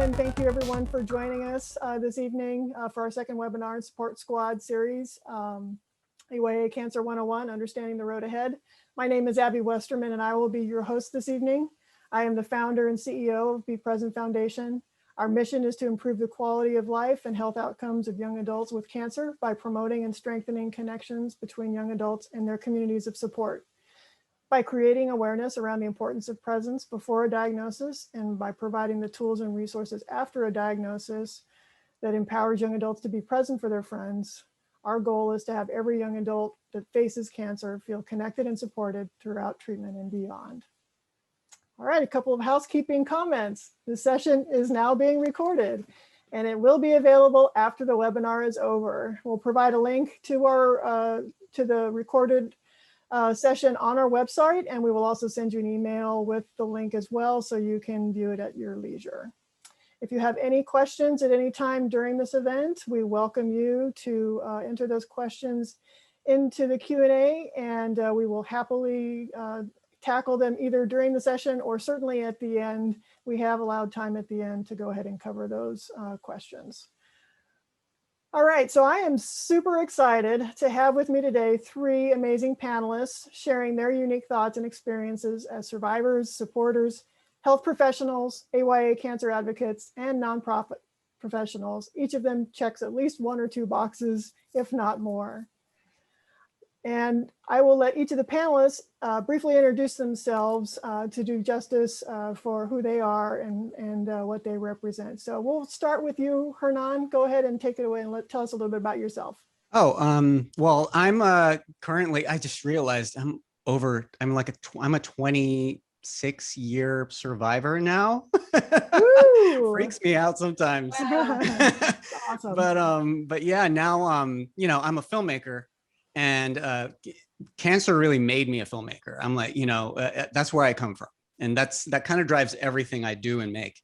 and thank you everyone for joining us this evening for our second webinar in Support Squad series, AYA Cancer 101, Understanding the Road Ahead. My name is Abby Westerman and I will be your host this evening. I am the founder and CEO of Be Present Foundation. Our mission is to improve the quality of life and health outcomes of young adults with cancer by promoting and strengthening connections between young adults and their communities of support, by creating awareness around the importance of presence before a diagnosis, and by providing the tools and resources after a diagnosis that empowers young adults to be present for their friends. Our goal is to have every young adult that faces cancer feel connected and supported throughout treatment and beyond. All right, a couple of housekeeping comments. This session is now being recorded and it will be available after the webinar is over. We'll provide a link to the recorded session on our website, and we will also send you an email with the link as well so you can view it at your leisure. If you have any questions at any time during this event, we welcome you to enter those questions into the Q&A, and we will happily tackle them either during the session or certainly at the end. We have allowed time at the end to go ahead and cover those questions. All right, so I am super excited to have with me today three amazing panelists sharing their unique thoughts and experiences as survivors, supporters, health professionals, AYA cancer advocates, and nonprofit professionals. Each of them checks at least one or two boxes, if not more. And I will let each of the panelists briefly introduce themselves to do justice for who they are and what they represent. So we'll start with you, Hernan. Go ahead and take it away and tell us a little bit about yourself. Oh, well, I'm currently, I just realized I'm a 26-year survivor now. Freaks me out sometimes. Awesome. But yeah, now, you know, I'm a filmmaker. And cancer really made me a filmmaker. I'm like, you know, that's where I come from. And that kind of drives everything I do and make.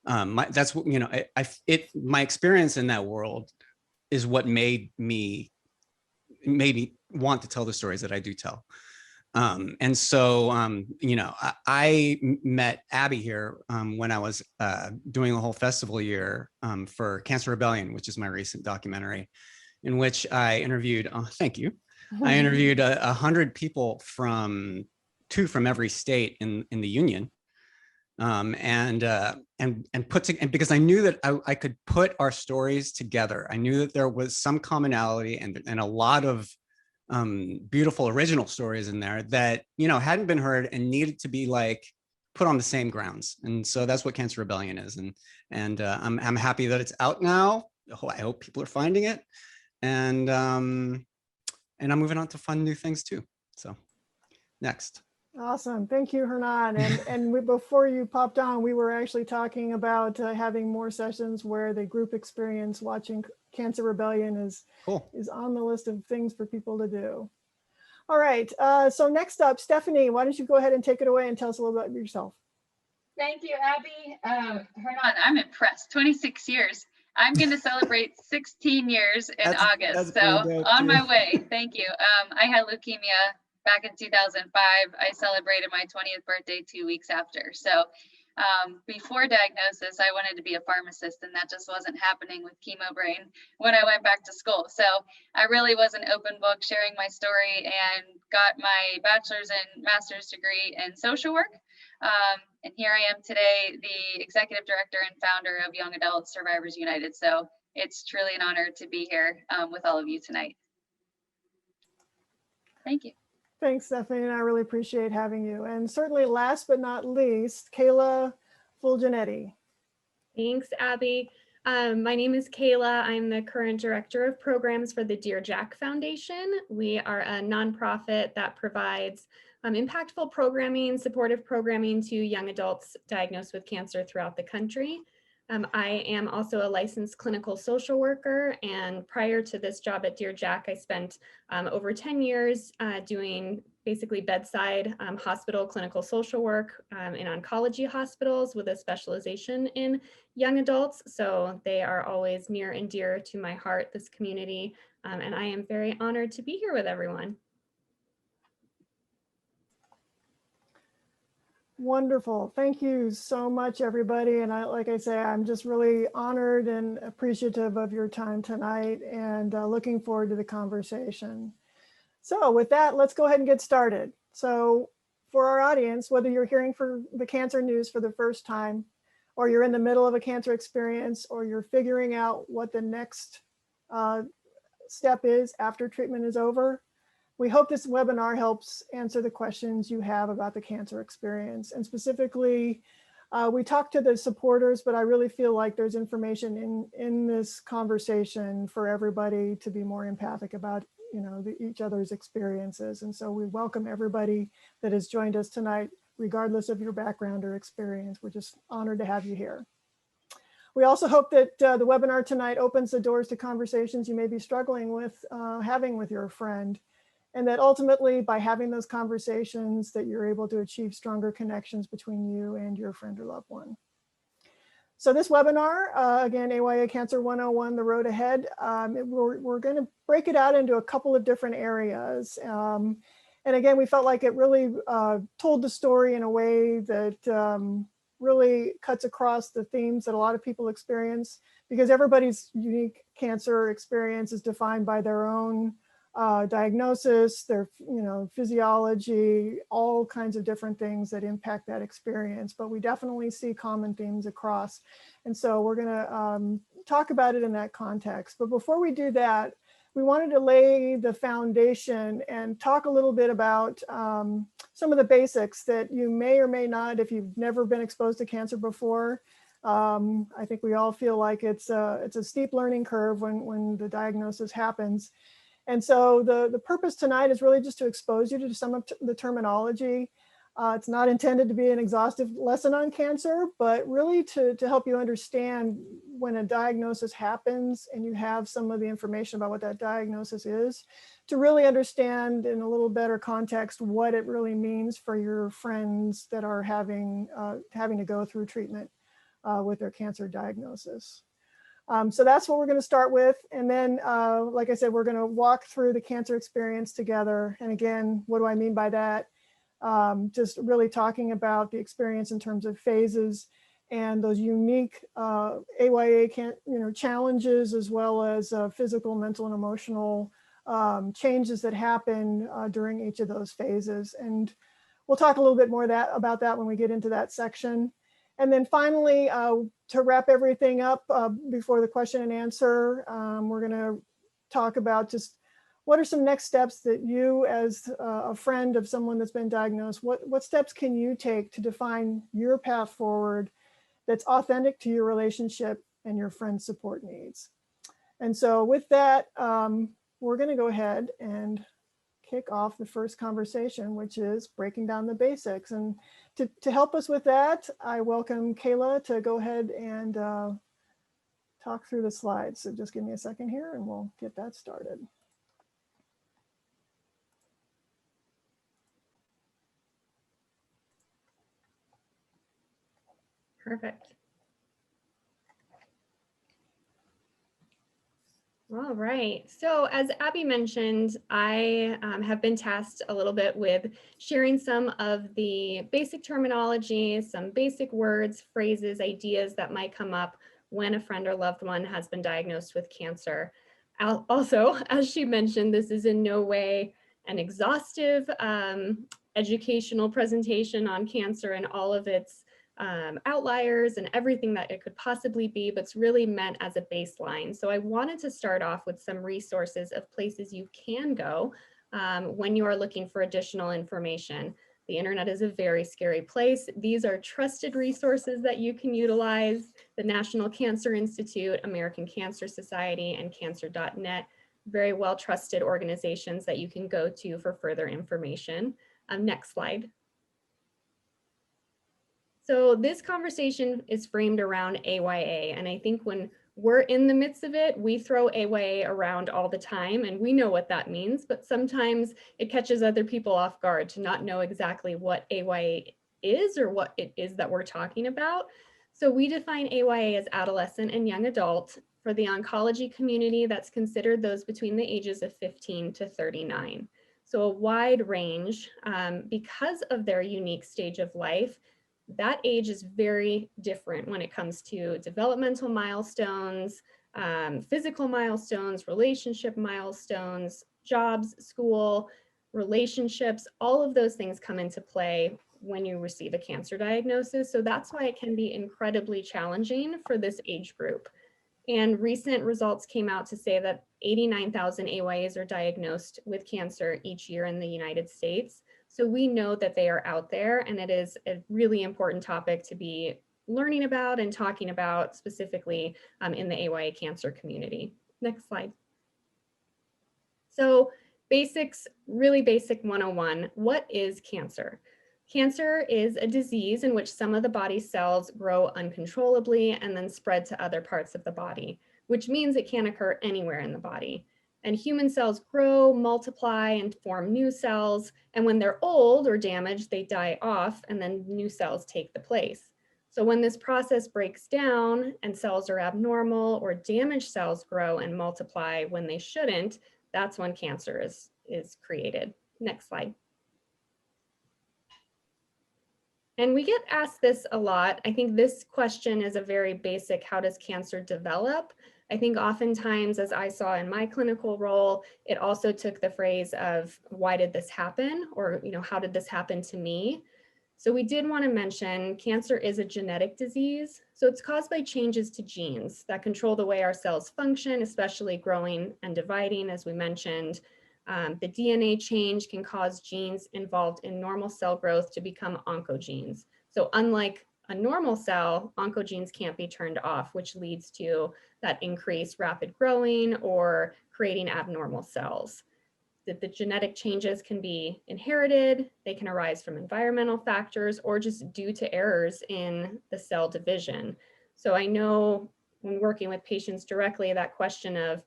That's what, you know, my experience in that world is what made me want to tell the stories that I do tell. And so, you know, I met Abby here when I was doing a whole festival year for Cancer Rebellion, which is my recent documentary, in which I interviewed, thank you. I interviewed 100 people from every state in the union. And because I knew that I could put our stories together. I knew that there was some commonality and a lot of beautiful original stories in there that, you know, hadn't been heard and needed to be like put on the same grounds. And so that's what Cancer Rebellion is. And I'm happy that it's out now. I hope people are finding it. And I'm moving on to fun new things too. So next. Awesome. Thank you, Hernan. And before you popped on, we were actually talking about having more sessions where the group experience watching Cancer Rebellion is on the list of things for people to do. All right. So next up, Stephanie, why don't you go ahead and take it away and tell us a little bit about yourself. Thank you, Abby. Hernan, I'm impressed. 26 years. I'm going to celebrate 16 years in August, so on my way. Thank you. I had leukemia back in 2005. I celebrated my 20th birthday 2 weeks after. So before diagnosis, I wanted to be a pharmacist, and that just wasn't happening with chemo brain when I went back to school. So I really was an open book sharing my story and got my bachelor's and master's degree in social work. And here I am today, the executive director and founder of Young Adult Survivors United. So it's truly an honor to be here with all of you tonight. Thank you. Thanks, Stephanie, and I really appreciate having you. And certainly last but not least, Kayla Fulginiti. Thanks, Abby. My name is Kayla. I'm the current director of programs for the Dear Jack Foundation. We are a nonprofit that provides impactful programming, supportive programming to young adults diagnosed with cancer throughout the country. I am also a licensed clinical social worker, and prior to this job at Dear Jack, I spent over 10 years doing basically bedside hospital clinical social work in oncology hospitals with a specialization in young adults. So they are always near and dear to my heart, this community, and I am very honored to be here with everyone. Wonderful. Thank you so much, everybody. And like I say, I'm just really honored and appreciative of your time tonight and looking forward to the conversation. So with that, let's go ahead and get started. So for our audience, whether you're hearing for the cancer news for the first time, or you're in the middle of a cancer experience, or you're figuring out what the next step is after treatment is over, we hope this webinar helps answer the questions you have about the cancer experience. And specifically, we talked to the supporters, but I really feel like there's information in this conversation for everybody to be more empathic about, each other's experiences. And so we welcome everybody that has joined us tonight, regardless of your background or experience. We're just honored to have you here. We also hope that the webinar tonight opens the doors to conversations you may be struggling with having with your friend. And that ultimately, by having those conversations, that you're able to achieve stronger connections between you and your friend or loved one. So this webinar, again, AYA Cancer 101, The Road Ahead, we're going to break it out into a couple of different areas. And again, we felt like it really told the story in a way that really cuts across the themes that a lot of people experience, because everybody's unique cancer experience is defined by their own diagnosis, their physiology, all kinds of different things that impact that experience. But we definitely see common themes across. And so we're going to talk about it in that context. But before we do that, we wanted to lay the foundation and talk a little bit about some of the basics that you may or may not, if you've never been exposed to cancer before. I think we all feel like it's a steep learning curve when the diagnosis happens. And so the purpose tonight is really just to expose you to some of the terminology. It's not intended to be an exhaustive lesson on cancer, but really to help you understand when a diagnosis happens and you have some of the information about what that diagnosis is, to really understand in a little better context what it really means for your friends that are having to go through treatment with their cancer diagnosis. So that's what we're going to start with. And then, like I said, we're going to walk through the cancer experience together. And again, what do I mean by that? Just really talking about the experience in terms of phases and those unique AYA challenges, as well as physical, mental, and emotional changes that happen during each of those phases. And we'll talk a little bit more about that when we get into that section. And then finally, to wrap everything up before the question and answer, we're going to talk about just what are some next steps that you, as a friend of someone that's been diagnosed, what steps can you take to define your path forward that's authentic to your relationship and your friend's support needs. And so with that, we're going to go ahead and kick off the first conversation, which is breaking down the basics. And to help us with that, I welcome Kayla to go ahead and talk through the slides. So just give me a second here and we'll get that started. Perfect. All right. So as Abby mentioned, I have been tasked a little bit with sharing some of the basic terminology, some basic words, phrases, ideas that might come up when a friend or loved one has been diagnosed with cancer. Also, as she mentioned, this is in no way an exhaustive educational presentation on cancer and all of its outliers and everything that it could possibly be, but it's really meant as a baseline. So I wanted to start off with some resources of places you can go when you are looking for additional information. The internet is a very scary place. These are trusted resources that you can utilize. The National Cancer Institute, American Cancer Society, and cancer.net, very well trusted organizations that you can go to for further information. Next slide. So this conversation is framed around AYA, and I think when we're in the midst of it, we throw AYA around all the time, and we know what that means, but sometimes it catches other people off guard to not know exactly what AYA is or what it is that we're talking about. So we define AYA as adolescent and young adult. For the oncology community, that's considered those between the ages of 15 to 39. So a wide range, because of their unique stage of life. That age is very different when it comes to developmental milestones, physical milestones, relationship milestones, jobs, school, relationships, all of those things come into play when you receive a cancer diagnosis. So that's why it can be incredibly challenging for this age group. And recent results came out to say that 89,000 AYAs are diagnosed with cancer each year in the United States. So we know that they are out there, and it is a really important topic to be learning about and talking about specifically in the AYA cancer community. Next slide. So basics, really basic 101, what is cancer? Cancer is a disease in which some of the body's cells grow uncontrollably and then spread to other parts of the body, which means it can occur anywhere in the body. And human cells grow, multiply, and form new cells. And when they're old or damaged, they die off and then new cells take the place. So when this process breaks down and cells are abnormal or damaged cells grow and multiply when they shouldn't, that's when cancer is created. Next slide. And we get asked this a lot. I think this question is a very basic, how does cancer develop? I think oftentimes, as I saw in my clinical role, it also took the phrase of, why did this happen? Or, how did this happen to me? So we did want to mention cancer is a genetic disease. So it's caused by changes to genes that control the way our cells function, especially growing and dividing, as we mentioned. The DNA change can cause genes involved in normal cell growth to become oncogenes. So unlike a normal cell, oncogenes can't be turned off, which leads to that increased rapid growing or creating abnormal cells. The genetic changes can be inherited, they can arise from environmental factors, or just due to errors in the cell division. So I know when working with patients directly, that question of,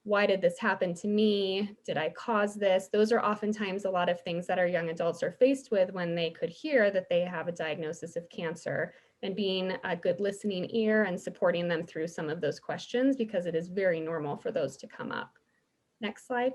why did this happen to me? Did I cause this? Those are oftentimes a lot of things that our young adults are faced with when they could hear that they have a diagnosis of cancer, and being a good listening ear and supporting them through some of those questions, because it is very normal for those to come up. Next slide.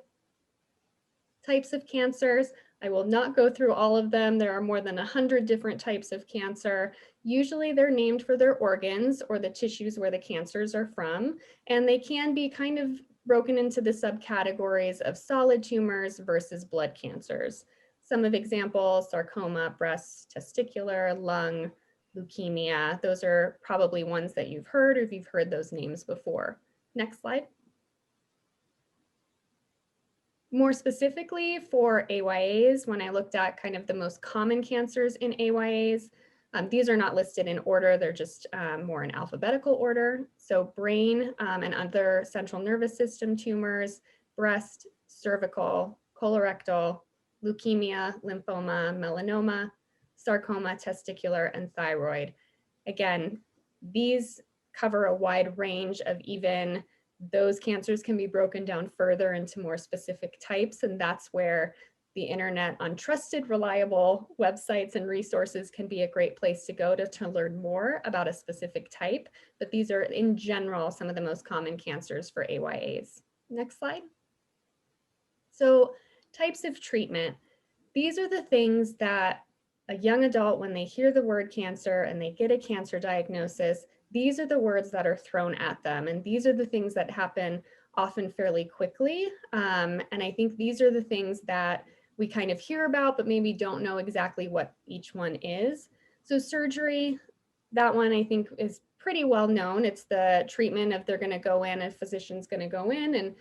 Types of cancers. I will not go through all of them. There are more than 100 different types of cancer. Usually they're named for their organs or the tissues where the cancers are from, and they can be kind of broken into the subcategories of solid tumors versus blood cancers. Some of examples: sarcoma, breast, testicular, lung, leukemia. Those are probably ones that you've heard, or if you've heard those names before. Next slide. More specifically for AYAs, when I looked at kind of the most common cancers in AYAs, these are not listed in order, they're just more in alphabetical order. So brain and other central nervous system tumors, breast, cervical, colorectal, leukemia, lymphoma, melanoma, sarcoma, testicular, and thyroid. Again, these cover a wide range of, even those cancers can be broken down further into more specific types, and that's where the internet on trusted, reliable websites and resources can be a great place to go to learn more about a specific type. But these are, in general, some of the most common cancers for AYAs. Next slide. So types of treatment. These are the things that a young adult, when they hear the word cancer and they get a cancer diagnosis, these are the words that are thrown at them. And these are the things that happen often fairly quickly. And I think these are the things that we kind of hear about, but maybe don't know exactly what each one is. So surgery, that one I think is pretty well known. It's the treatment of, they're going to go in, a physician's going to go in and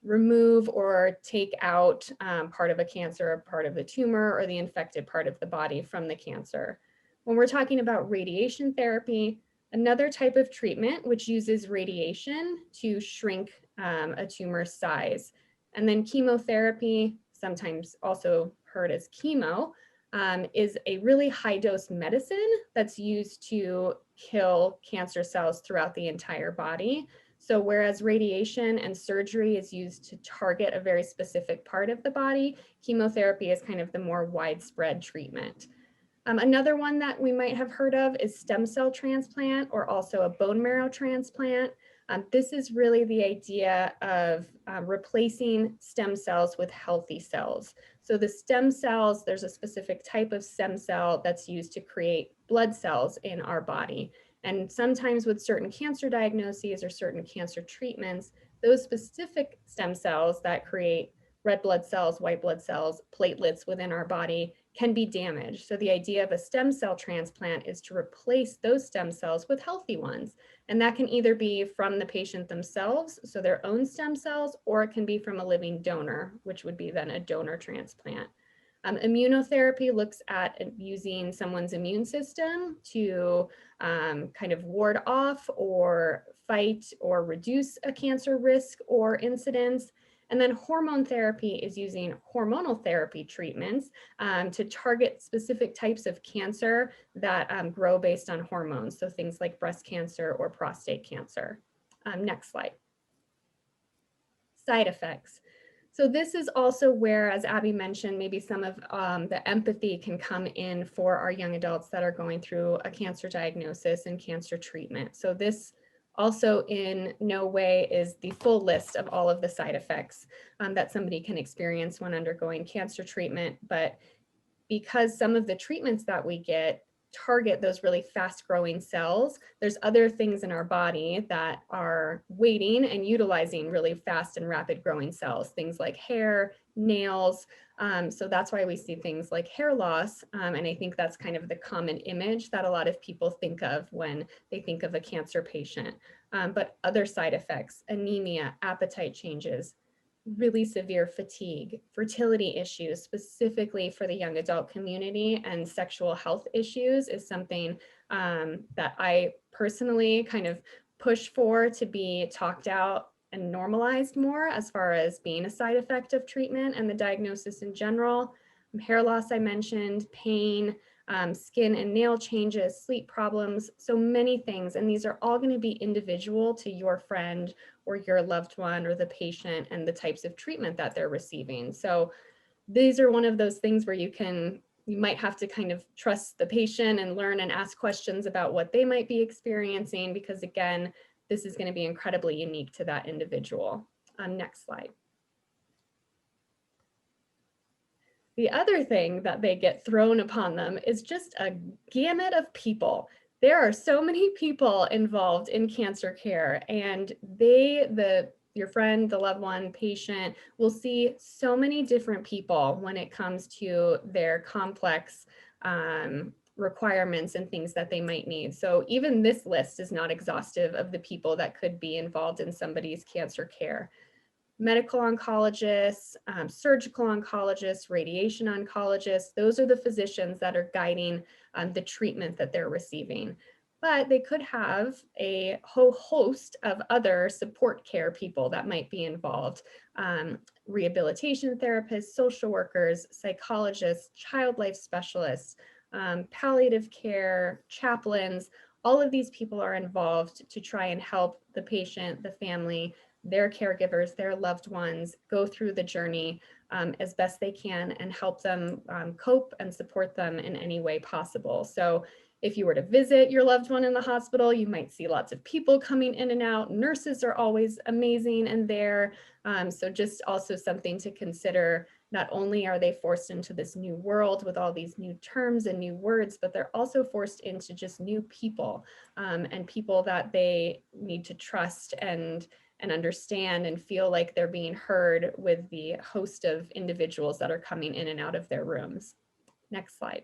remove or take out part of a cancer, or part of the tumor, or the infected part of the body from the cancer. When we're talking about radiation therapy, another type of treatment which uses radiation to shrink a tumor size. And then chemotherapy, sometimes also heard as chemo, is a really high dose medicine that's used to kill cancer cells throughout the entire body. So whereas radiation and surgery is used to target a very specific part of the body, chemotherapy is kind of the more widespread treatment. Another one that we might have heard of is stem cell transplant, or also a bone marrow transplant. This is really the idea of replacing stem cells with healthy cells. So the stem cells, there's a specific type of stem cell that's used to create blood cells in our body. And sometimes with certain cancer diagnoses or certain cancer treatments, those specific stem cells that create red blood cells, white blood cells, platelets within our body can be damaged. So the idea of a stem cell transplant is to replace those stem cells with healthy ones. And that can either be from the patient themselves, so their own stem cells, or it can be from a living donor, which would be then a donor transplant. Immunotherapy looks at using someone's immune system to kind of ward off or fight or reduce a cancer risk or incidence. And then hormone therapy is using hormonal therapy treatments to target specific types of cancer that grow based on hormones. So things like breast cancer or prostate cancer. Next slide. Side effects. So this is also where, as Abby mentioned, maybe some of the empathy can come in for our young adults that are going through a cancer diagnosis and cancer treatment. So this also in no way is the full list of all of the side effects that somebody can experience when undergoing cancer treatment. But because some of the treatments that we get target those really fast growing cells, there's other things in our body that are waiting and utilizing really fast and rapid growing cells, things like hair, nails. So that's why we see things like hair loss. And I think that's kind of the common image that a lot of people think of when they think of a cancer patient. But other side effects, anemia, appetite changes, really severe fatigue, fertility issues, specifically for the young adult community, and sexual health issues is something that I personally kind of push for to be talked out and normalized more as far as being a side effect of treatment and the diagnosis in general. Hair loss, I mentioned, pain, skin and nail changes, sleep problems, so many things. And these are all going to be individual to your friend or your loved one or the patient and the types of treatment that they're receiving. So these are one of those things where you might have to kind of trust the patient and learn and ask questions about what they might be experiencing, because again, this is going to be incredibly unique to that individual. Next slide. The other thing that they get thrown upon them is just a gamut of people. There are so many people involved in cancer care, and your friend, the loved one, patient will see so many different people when it comes to their complex requirements and things that they might need. So even this list is not exhaustive of the people that could be involved in somebody's cancer care. Medical oncologists, surgical oncologists, radiation oncologists, those are the physicians that are guiding the treatment that they're receiving. But they could have a whole host of other support care people that might be involved. Rehabilitation therapists, social workers, psychologists, child life specialists, palliative care, chaplains. All of these people are involved to try and help the patient, the family, their caregivers, their loved ones go through the journey as best they can and help them cope and support them in any way possible. So if you were to visit your loved one in the hospital, you might see lots of people coming in and out. Nurses are always amazing and there. So just also something to consider. Not only are they forced into this new world with all these new terms and new words, but they're also forced into just new people and people that they need to trust and understand and feel like they're being heard with the host of individuals that are coming in and out of their rooms. Next slide.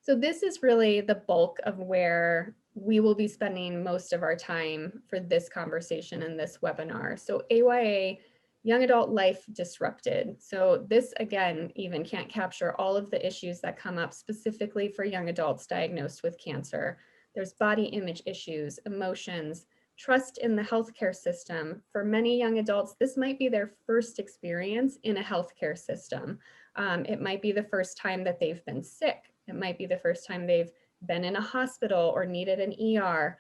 So this is really the bulk of where we will be spending most of our time for this conversation and this webinar. So AYA, Young Adult Life Disrupted. So this, again, even can't capture all of the issues that come up specifically for young adults diagnosed with cancer. There's body image issues, emotions, trust in the healthcare system. For many young adults, this might be their first experience in a healthcare system. It might be the first time that they've been sick. It might be the first time they've been in a hospital or needed an ER.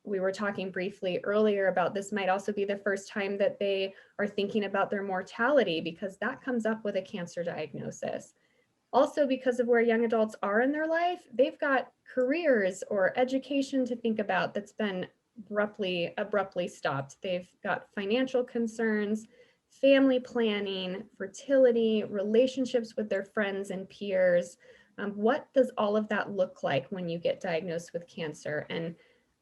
We were talking briefly earlier about this might also be the first time that they are thinking about their mortality, because that comes up with a cancer diagnosis. Also, because of where young adults are in their life, they've got careers or education to think about that's been abruptly stopped. They've got financial concerns, family planning, fertility, relationships with their friends and peers. What does all of that look like when you get diagnosed with cancer? And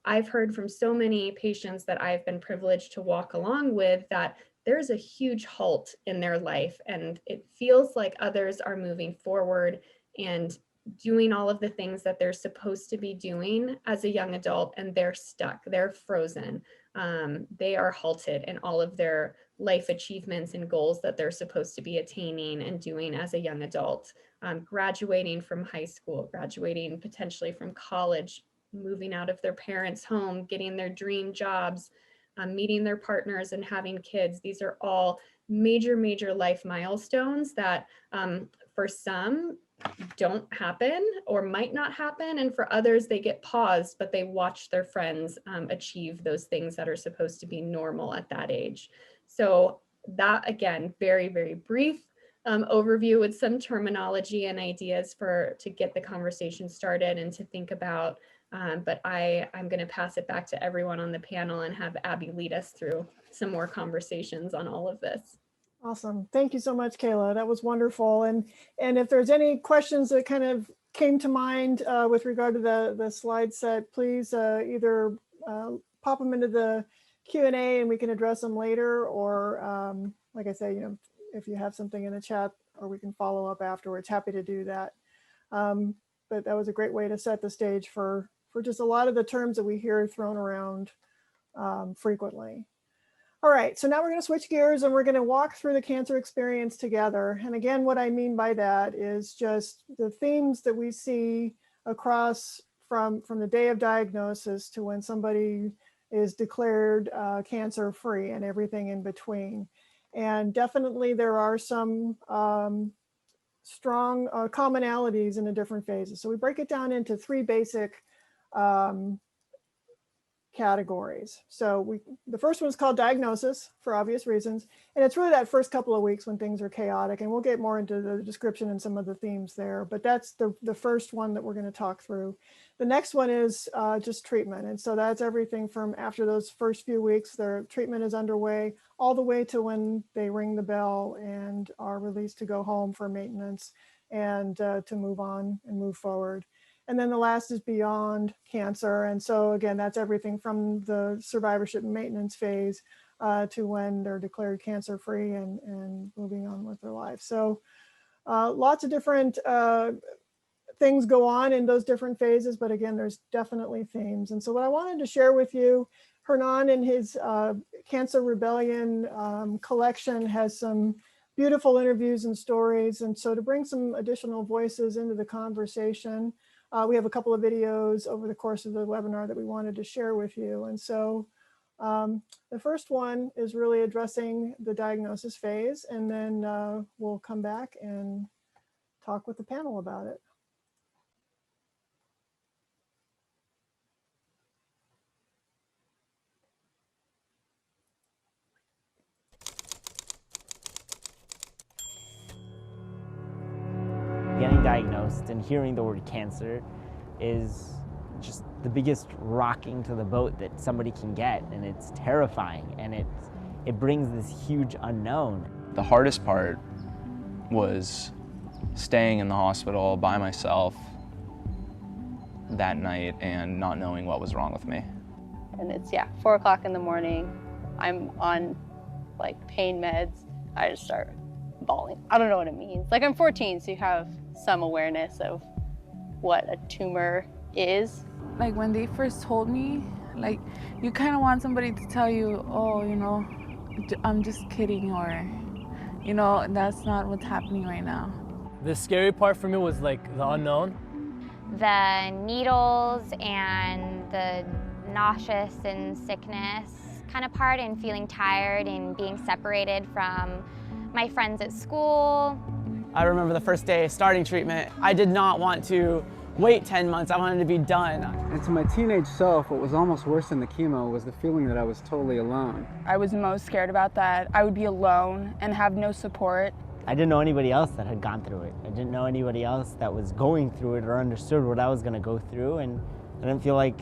I've heard from so many patients that I've been privileged to walk along with that there's a huge halt in their life, and it feels like others are moving forward and doing all of the things that they're supposed to be doing as a young adult, and they're stuck, they're frozen. They are halted in all of their life achievements and goals that they're supposed to be attaining and doing as a young adult. Graduating from high school, graduating potentially from college, moving out of their parents' home, getting their dream jobs, meeting their partners and having kids. These are all major life milestones that for some don't happen or might not happen. And for others, they get paused, but they watch their friends achieve those things that are supposed to be normal at that age. So that, again, very brief overview with some terminology and ideas to get the conversation started and to think about. But I'm going to pass it back to everyone on the panel and have Abby lead us through some more conversations on all of this. Awesome. Thank you so much, Kayla. That was wonderful. And if there's any questions that kind of came to mind with regard to the slide set, please either pop them into the Q&A and we can address them later, or like I say, if you have something in the chat, or we can follow up afterwards, happy to do that. But that was a great way to set the stage for just a lot of the terms that we hear thrown around frequently. All right, so now we're going to switch gears and we're going to walk through the cancer experience together. And again, what I mean by that is just the themes that we see across from the day of diagnosis to when somebody is declared cancer-free and everything in between. And definitely there are some strong commonalities in the different phases. So we break it down into three basic categories. So the first one is called diagnosis, for obvious reasons. And it's really that first couple of weeks when things are chaotic, and we'll get more into the description and some of the themes there, but that's the first one that we're going to talk through. The next one is just treatment. And so that's everything from after those first few weeks, their treatment is underway, all the way to when they ring the bell and are released to go home for maintenance and to move on and move forward. And then the last is beyond cancer. And so again, that's everything from the survivorship and maintenance phase to when they're declared cancer-free and moving on with their life. So lots of different things go on in those different phases, but again, there's definitely themes. And so what I wanted to share with you, Hernan in his Cancer Rebellion collection has some beautiful interviews and stories. And so to bring some additional voices into the conversation, we have a couple of videos over the course of the webinar that we wanted to share with you. And so the first one is really addressing the diagnosis phase, and then we'll come back and talk with the panel about it. Getting diagnosed and hearing the word cancer is just the biggest rocking to the boat that somebody can get, and it's terrifying, and it brings this huge unknown. The hardest part was staying in the hospital by myself that night and not knowing what was wrong with me. And it's 4 o'clock in the morning. I'm on like pain meds. I just start bawling. I don't know what it means. Like, I'm 14, so you have some awareness of what a tumor is. Like, when they first told me, like, you kind of want somebody to tell you, oh, I'm just kidding, or, that's not what's happening right now. The scary part for me was like the unknown. The needles and the nauseous and sickness kind of part, and feeling tired and being separated from my friends at school. I remember the first day starting treatment. I did not want to wait 10 months. I wanted to be done. And to my teenage self, what was almost worse than the chemo was the feeling that I was totally alone. I was most scared about that. I would be alone and have no support. I didn't know anybody else that had gone through it. I didn't know anybody else that was going through it or understood what I was going to go through, and I didn't feel like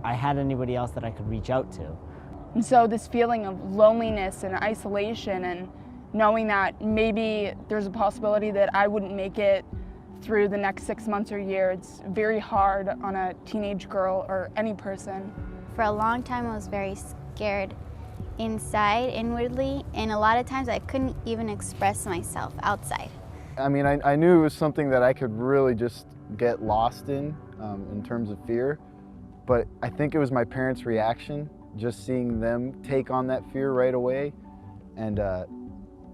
I had anybody else that I could reach out to. And so this feeling of loneliness and isolation, and knowing that maybe there's a possibility that I wouldn't make it through the next 6 months or year, it's very hard on a teenage girl or any person. For a long time, I was very scared inside, inwardly, and a lot of times I couldn't even express myself outside. I mean, I knew it was something that I could really just get lost in terms of fear, but I think it was my parents' reaction, just seeing them take on that fear right away, and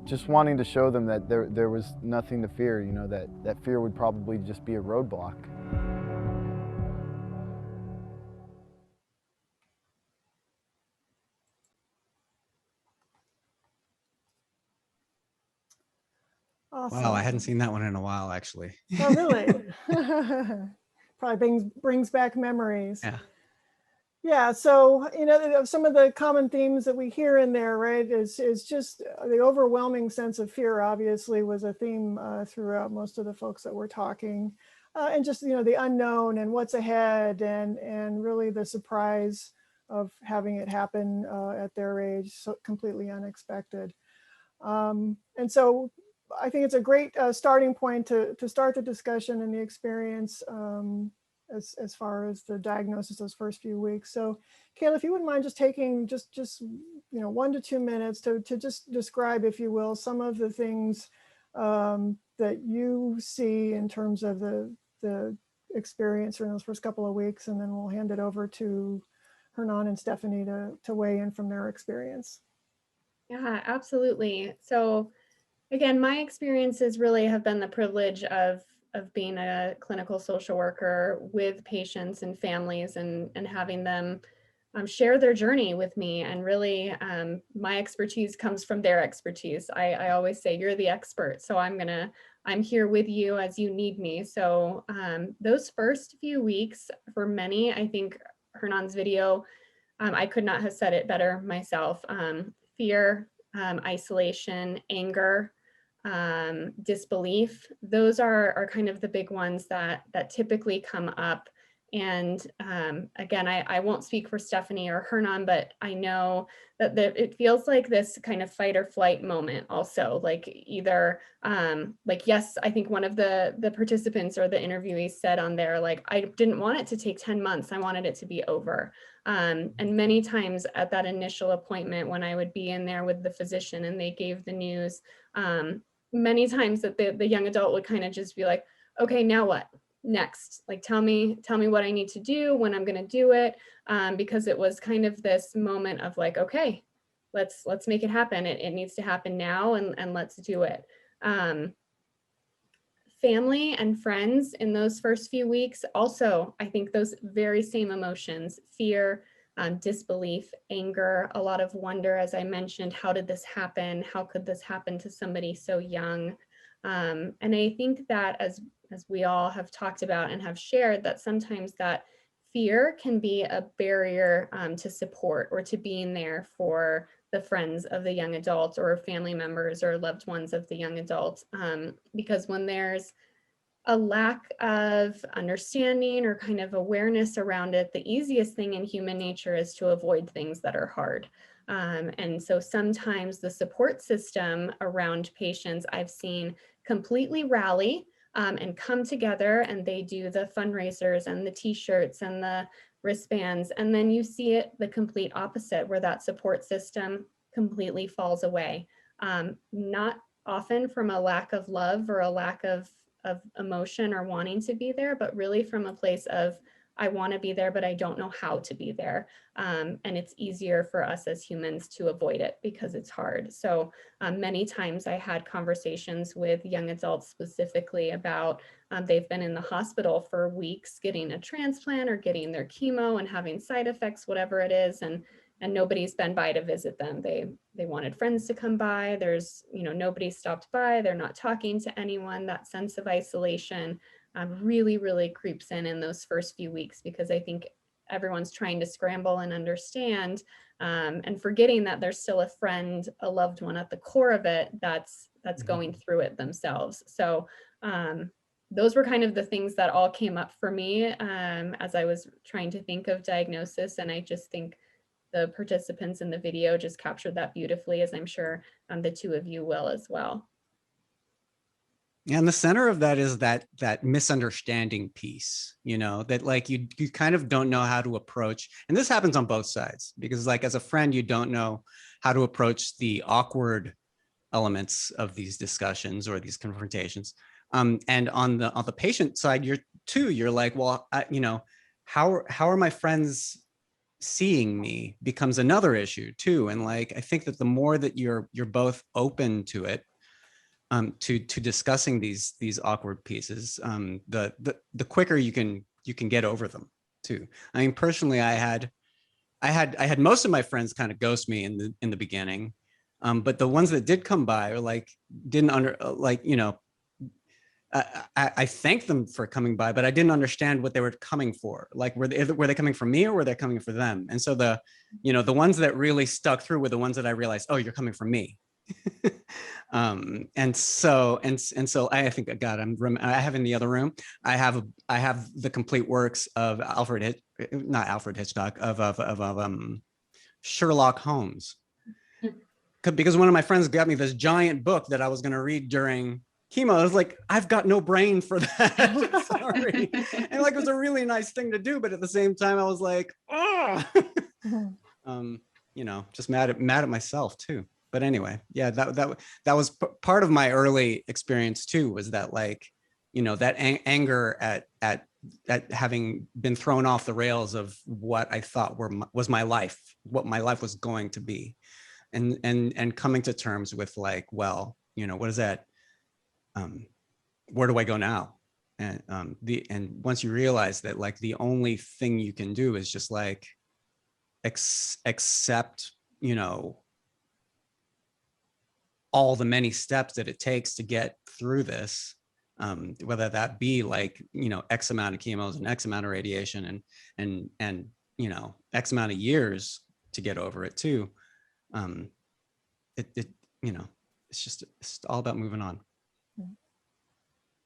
just wanting to show them that there was nothing to fear, you know, that fear would probably just be a roadblock. Awesome. Wow, I hadn't seen that one in a while, actually. Oh, really? Probably brings back memories. Yeah. Yeah, so, you know, some of the common themes that we hear in there, right, is just the overwhelming sense of fear, obviously, was a theme throughout most of the folks that were talking. And just, you know, the unknown and what's ahead, and really the surprise of having it happen at their age, so completely unexpected. And so I think it's a great starting point to start the discussion and the experience as far as the diagnosis those first few weeks. So Kayla, if you wouldn't mind just taking just you know 1 to 2 minutes to just describe, if you will, some of the things that you see in terms of the experience in those first couple of weeks, and then we'll hand it over to Hernan and Stephanie to weigh in from their experience. Yeah, absolutely. So again, my experiences really have been the privilege of being a clinical social worker with patients and families, and having them share their journey with me. And really, my expertise comes from their expertise. I always say, you're the expert, so I'm here with you as you need me. So those first few weeks, for many, I think Hernan's video, I could not have said it better myself. Fear, isolation, anger, disbelief, those are kind of the big ones that typically come up. And again, I won't speak for Stephanie or Hernan, but I know that it feels like this kind of fight or flight moment also, like either like, yes, I think one of the participants or the interviewees said on there, like, I didn't want it to take 10 months. I wanted it to be over. And many times at that initial appointment, when I would be in there with the physician and they gave the news, many times that the young adult would kind of just be like, okay, now what? Next, like, tell me what I need to do, when I'm going to do it, because it was kind of this moment of like, okay, let's make it happen. It needs to happen now, and let's do it. Family and friends in those first few weeks, also, I think those very same emotions, fear, disbelief, anger, a lot of wonder, as I mentioned, how did this happen? How could this happen to somebody so young? And I think that as we all have talked about and have shared, that sometimes that fear can be a barrier to support or to being there for the friends of the young adult or family members or loved ones of the young adult. Because when there's a lack of understanding or kind of awareness around it, the easiest thing in human nature is to avoid things that are hard. And so sometimes the support system around patients I've seen completely rally and come together, and they do the fundraisers and the t-shirts and the wristbands. And then you see it the complete opposite, where that support system completely falls away. Not often from a lack of love or a lack of emotion or wanting to be there, but really from a place of, I want to be there, but I don't know how to be there. And it's easier for us as humans to avoid it because it's hard. So many times I had conversations with young adults specifically about they've been in the hospital for weeks getting a transplant or getting their chemo and having side effects, whatever it is. And nobody's been by to visit them. They wanted friends to come by. There's, nobody stopped by. They're not talking to anyone. That sense of isolation really, really creeps in those first few weeks, because I think everyone's trying to scramble and understand and forgetting that there's still a friend, a loved one at the core of it that's that's going through it themselves. So those were kind of the things that all came up for me as I was trying to think of diagnosis. And I just think the participants in the video just captured that beautifully, as I'm sure the two of you will as well. And the center of that is that misunderstanding piece, you know, that like you kind of don't know how to approach, and this happens on both sides, because like as a friend, you don't know how to approach the awkward elements of these discussions or these confrontations. And on the patient side, you're like, well, you know, how are my friends seeing me becomes another issue too. And like, I think that the more that you're both open to it, to discussing these awkward pieces, the quicker you can get over them too. I mean, personally, I had most of my friends kind of ghost me in the beginning, but the ones that did come by or like didn't you know, I thanked them for coming by, but I didn't understand what they were coming for. Like, were they coming for me or were they coming for them? And so the ones that really stuck through were the ones that I realized, oh, you're coming for me. And so I think, God, I have in the other room, I have the complete works of Sherlock Holmes, because one of my friends got me this giant book that I was going to read during chemo. I was like, I've got no brain for that. Sorry. And like, it was a really nice thing to do, but at the same time, I was like, oh, you know, just mad at myself too. But anyway, yeah, that was part of my early experience too, was that, like, you know, that anger at having been thrown off the rails of what I thought was my life, what my life was going to be, and coming to terms with, like, well, you know, what is that? Where do I go now? And once you realize that, like, the only thing you can do is just like accept, you know, all the many steps that it takes to get through this, whether that be, like, you know, X amount of chemos and X amount of radiation and you know, X amount of years to get over it too. It you know, it's all about moving on.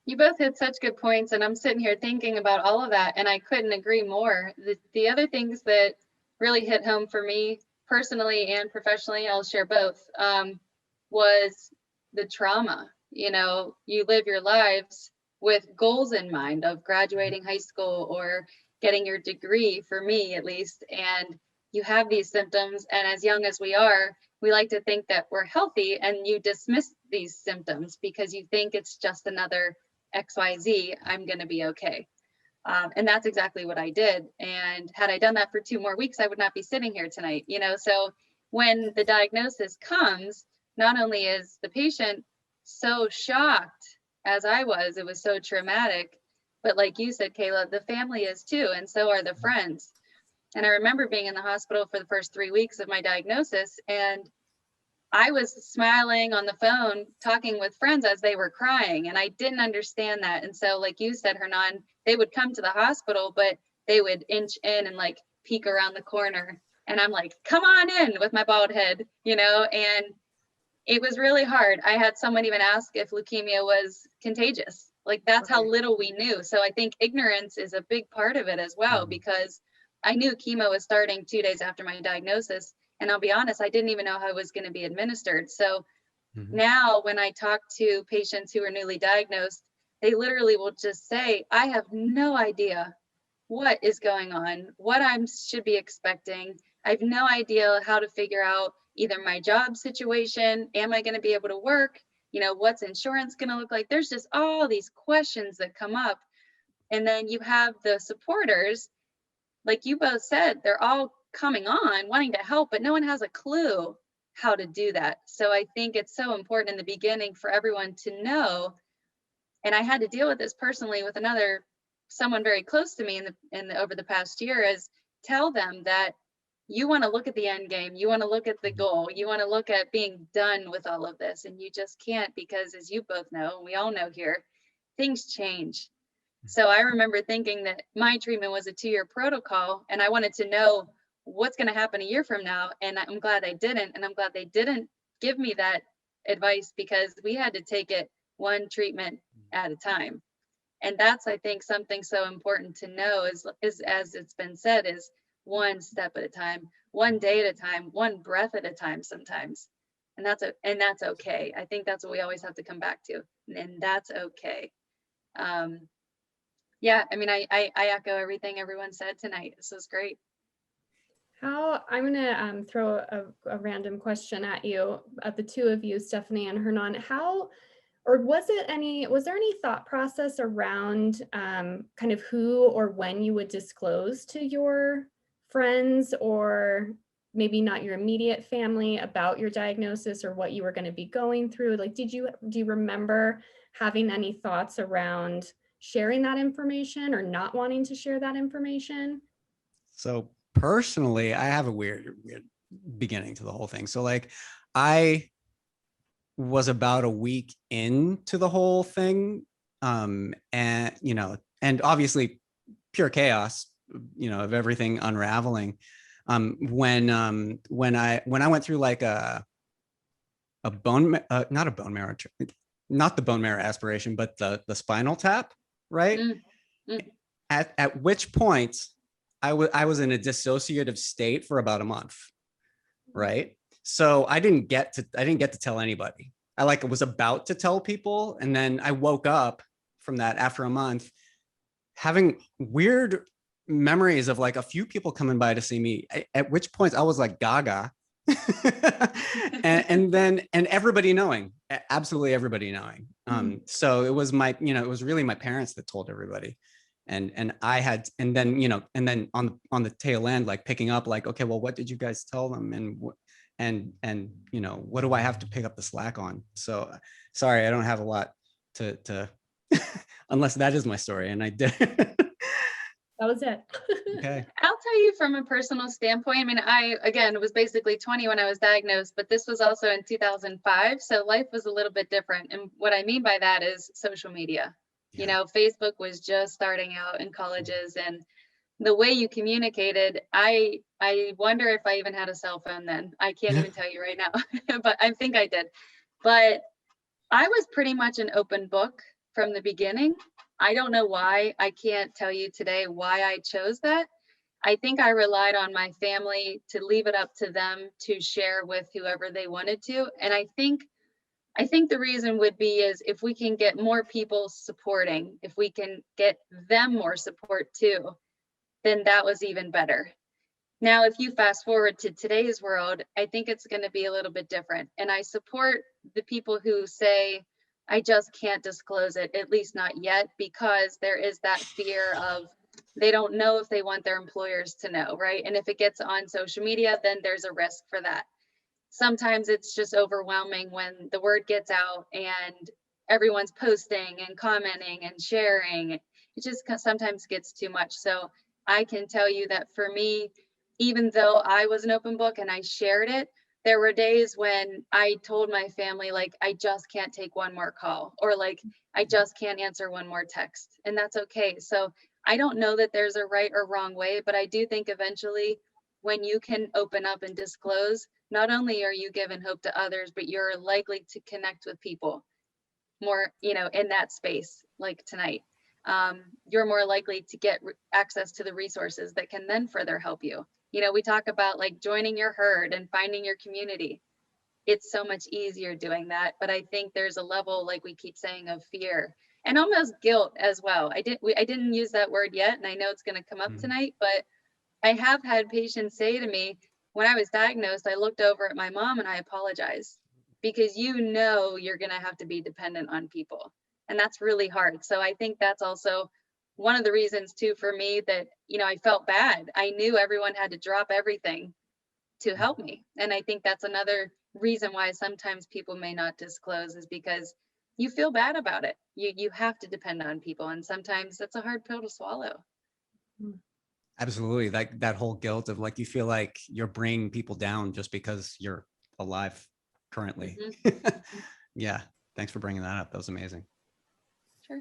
You both hit such good points, and I'm sitting here thinking about all of that, and I couldn't agree more. The other things that really hit home for me personally and professionally, I'll share both, was the trauma. You know, you live your lives with goals in mind of graduating high school or getting your degree, for me at least, and you have these symptoms, and as young as we are, we like to think that we're healthy, and you dismiss these symptoms because you think it's just another XYZ, I'm going to be okay. And that's exactly what I did. And had I done that for 2 more weeks, I would not be sitting here tonight, you know? So when the diagnosis comes, not only is the patient so shocked, as I was, it was so traumatic, but like you said, Kayla, the family is too, and so are the friends. And I remember being in the hospital for the first 3 weeks of my diagnosis, and I was smiling on the phone, talking with friends as they were crying, and I didn't understand that. And so, like you said, Hernan, they would come to the hospital, but they would inch in and like peek around the corner. And I'm like, come on in with my bald head, you know, and it was really hard. I had someone even ask if leukemia was contagious. Like, that's how little we knew. So I think ignorance is a big part of it as well, because I knew chemo was starting 2 days after my diagnosis. And I'll be honest, I didn't even know how it was going to be administered. So now when I talk to patients who are newly diagnosed, they literally will just say, I have no idea what is going on, what I should be expecting. I have no idea how to figure out either my job situation, am I going to be able to work? You know, what's insurance going to look like? There's just all these questions that come up. And then you have the supporters, like you both said, they're all coming on wanting to help, but no one has a clue how to do that. So I think it's so important in the beginning for everyone to know. And I had to deal with this personally with someone very close to me over the past year, is tell them that you want to look at the end game, you want to look at the goal, you want to look at being done with all of this, and you just can't, because as you both know, and we all know here, things change. So I remember thinking that my treatment was a 2-year protocol, and I wanted to know what's going to happen a year from now. And I'm glad I didn't. And I'm glad they didn't give me that advice because we had to take it one treatment at a time. And that's, I think, something so important to know is as it's been said, is one step at a time, one day at a time, one breath at a time sometimes. And that's okay. I think that's what we always have to come back to. And that's okay. Yeah, I mean, I echo everything everyone said tonight. This was great. I'm gonna throw a random question at you, at the two of you, Stephanie and Hernan. Was there any thought process around kind of who or when you would disclose to your friends or maybe not your immediate family about your diagnosis or what you were going to be going through? Like, do you remember having any thoughts around sharing that information or not wanting to share that information? So personally, I have a weird beginning to the whole thing. So like, I was about a week into the whole thing, and obviously pure chaos, of everything unraveling. When I went through like not the bone marrow aspiration, but the spinal tap, right? Mm-hmm. At which point I was in a dissociative state for about a month, right? So I didn't get to tell anybody. I was about to tell people, and then I woke up from that after a month, having weird memories of like a few people coming by to see me. At which point I was like gaga, and everybody knowing, absolutely everybody knowing. So it was it was really my parents that told everybody. And I had, and then on the tail end, like picking up, like, okay, well, what did you guys tell them? And what do I have to pick up the slack on? So sorry, I don't have a lot to unless that is my story. And I did. That was it. Okay. I'll tell you from a personal standpoint. I mean, I, again, was basically 20 when I was diagnosed, but this was also in 2005. So life was a little bit different. And what I mean by that is social media. Yeah. Facebook was just starting out in colleges, and the way you communicated, I wonder if I even had a cell phone then. I can't even tell you right now, but I think I did. But I was pretty much an open book from the beginning. I don't know why. I can't tell you today why I chose that. I think I relied on my family to leave it up to them to share with whoever they wanted to. And I think the reason would be is if we can get more people supporting, if we can get them more support too, then that was even better. Now, if you fast forward to today's world, I think it's going to be a little bit different. And I support the people who say, I just can't disclose it, at least not yet, because there is that fear of they don't know if they want their employers to know, right? And if it gets on social media, then there's a risk for that. Sometimes it's just overwhelming when the word gets out and everyone's posting and commenting and sharing. It just sometimes gets too much. So I can tell you that for me, even though I was an open book and I shared it, there were days when I told my family, like, I just can't take one more call, or like, I just can't answer one more text, and that's okay. So I don't know that there's a right or wrong way, but I do think eventually when you can open up and disclose, not only are you giving hope to others, but you're likely to connect with people more, in that space, like tonight. You're more likely to get access to the resources that can then further help you. We talk about like joining your herd and finding your community. It's so much easier doing that, but I think there's a level, like we keep saying, of fear and almost guilt as well. I didn't use that word yet, and I know it's going to come up tonight, but I have had patients say to me, when I was diagnosed, I looked over at my mom and I apologized, because you're going to have to be dependent on people. And that's really hard. So I think that's also one of the reasons too for me that, I felt bad. I knew everyone had to drop everything to help me. And I think that's another reason why sometimes people may not disclose, is because you feel bad about it. You have to depend on people. And sometimes that's a hard pill to swallow. Absolutely. Like that whole guilt of like, you feel like you're bringing people down just because you're alive currently. Mm-hmm. Yeah. Thanks for bringing that up. That was amazing. Sure.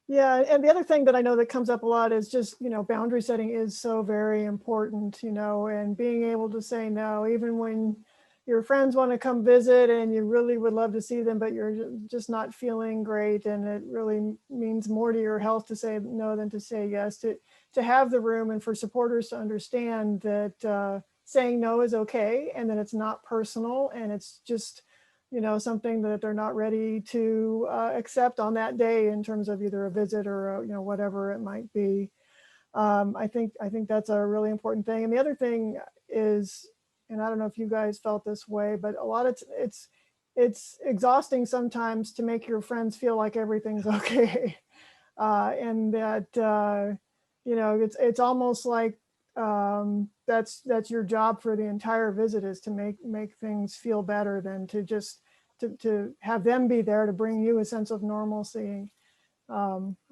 Yeah. And the other thing that I know that comes up a lot is just, boundary setting is so very important, and being able to say no, even when your friends want to come visit and you really would love to see them, but you're just not feeling great, and it really means more to your health to say no than to say yes, to have the room, and for supporters to understand that saying no is okay, and that it's not personal, and it's just, you know, something that they're not ready to accept on that day in terms of either a visit or you know, whatever it might be. I think that's a really important thing. And the other thing is, and I don't know if you guys felt this way, but a lot of it's exhausting sometimes to make your friends feel like everything's okay, and that you know, it's almost like that's your job for the entire visit, is to make things feel better than to just to have them be there to bring you a sense of normalcy. I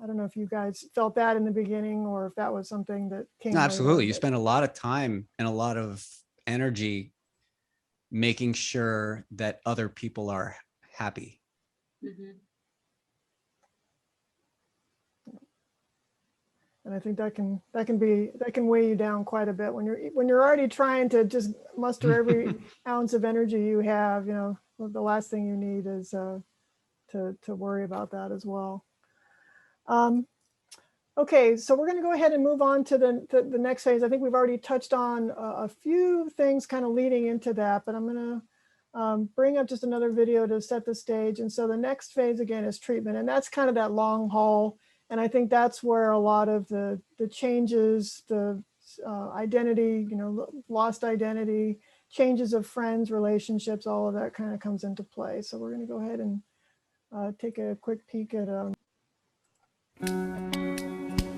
don't know if you guys felt that in the beginning, or if that was something that came No, later, absolutely. You but- spend a lot of time and a lot of energy making sure that other people are happy. Mhm. And I think that can weigh you down quite a bit when you're already trying to just muster every ounce of energy you have. You know, the last thing you need is to worry about that as well. Okay, so we're going to go ahead and move on to the next phase. I think we've already touched on a few things kind of leading into that, but I'm going to bring up just another video to set the stage. And so the next phase again is treatment, and that's kind of that long haul. And I think that's where a lot of the changes, the identity, you know, lost identity, changes of friends, relationships, all of that kind of comes into play. So we're going to go ahead and take a quick peek at.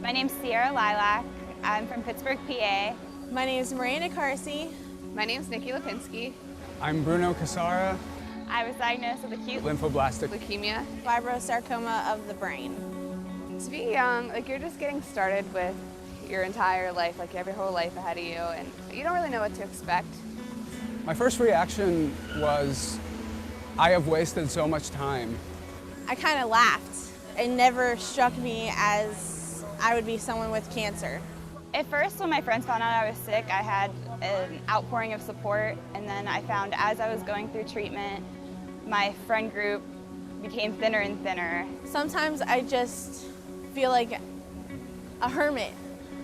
My name's Sierra Lilac. I'm from Pittsburgh, PA. My name is Miranda Carsey. My name's Nikki Lipinski. I'm Bruno Casara. I was diagnosed with acute lymphoblastic leukemia, fibrosarcoma of the brain. To be young, like you're just getting started with your entire life, like you have your whole life ahead of you, and you don't really know what to expect. My first reaction was, I have wasted so much time. I kind of laughed. It never struck me as I would be someone with cancer. At first, when my friends found out I was sick, I had an outpouring of support, and then I found as I was going through treatment, my friend group became thinner and thinner. Sometimes I just feel like a hermit.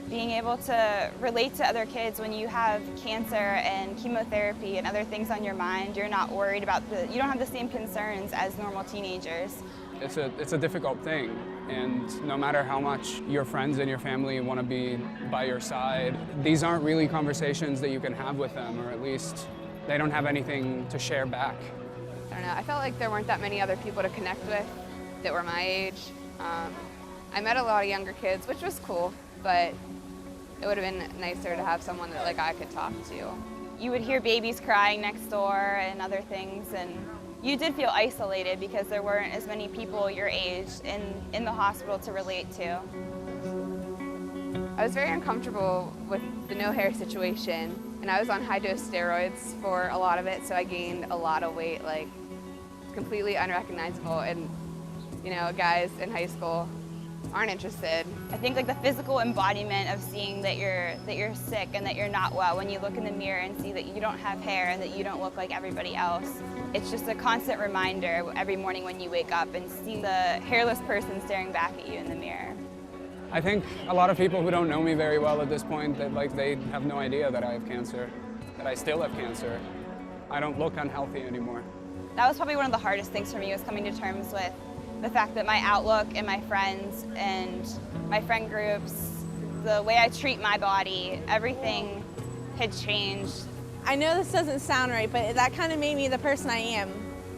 Being able to relate to other kids when you have cancer and chemotherapy and other things on your mind, you're not worried about you don't have the same concerns as normal teenagers. It's a difficult thing, and no matter how much your friends and your family want to be by your side, these aren't really conversations that you can have with them, or at least they don't have anything to share back. I don't know, I felt like there weren't that many other people to connect with that were my age. I met a lot of younger kids, which was cool, but it would have been nicer to have someone that like I could talk to. You would hear babies crying next door and other things, and you did feel isolated because there weren't as many people your age in the hospital to relate to. I was very uncomfortable with the no hair situation, and I was on high dose steroids for a lot of it, so I gained a lot of weight, like completely unrecognizable, and you know, guys in high school aren't interested. I think like the physical embodiment of seeing that you're sick and that you're not well, when you look in the mirror and see that you don't have hair and that you don't look like everybody else. It's just a constant reminder every morning when you wake up and see the hairless person staring back at you in the mirror. I think a lot of people who don't know me very well at this point, that they have no idea that I have cancer, that I still have cancer. I don't look unhealthy anymore. That was probably one of the hardest things for me, was coming to terms with the fact that my outlook and my friends and my friend groups, the way I treat my body, everything had changed. I know this doesn't sound right, but that kind of made me the person I am.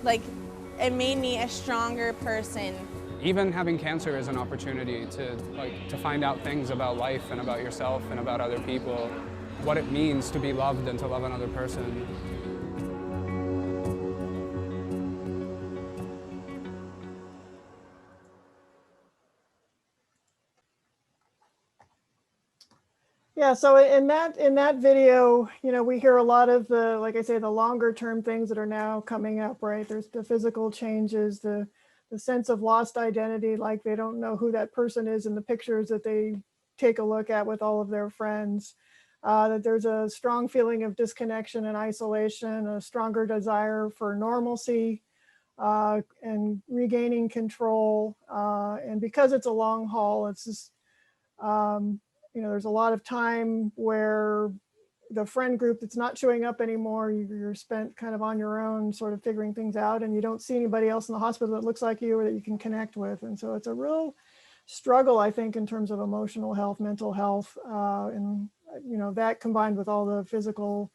Like, it made me a stronger person. Even having cancer is an opportunity to find out things about life and about yourself and about other people, what it means to be loved and to love another person. Yeah, so in that video, you know, we hear a lot of the, like I say, the longer term things that are now coming up, right? There's the physical changes, the sense of lost identity, like they don't know who that person is in the pictures that they take a look at with all of their friends. that there's a strong feeling of disconnection and isolation, a stronger desire for normalcy, and regaining control. And because it's a long haul, it's just, there's a lot of time where the friend group that's not showing up anymore, you're spent kind of on your own, sort of figuring things out, and you don't see anybody else in the hospital that looks like you or that you can connect with. And so it's a real struggle, I think, in terms of emotional health, mental health, and that combined with all the physical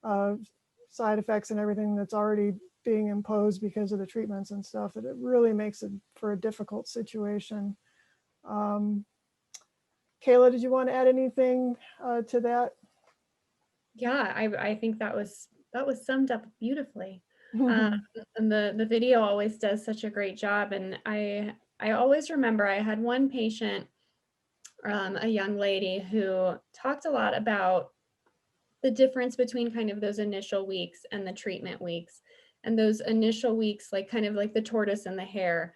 side effects and everything that's already being imposed because of the treatments and stuff, that it really makes it for a difficult situation. Kayla, did you want to add anything to that? Yeah, I think that was summed up beautifully. And the video always does such a great job. And I always remember I had one patient, a young lady, who talked a lot about the difference between kind of those initial weeks and the treatment weeks. And those initial weeks, like kind of like the tortoise and the hare,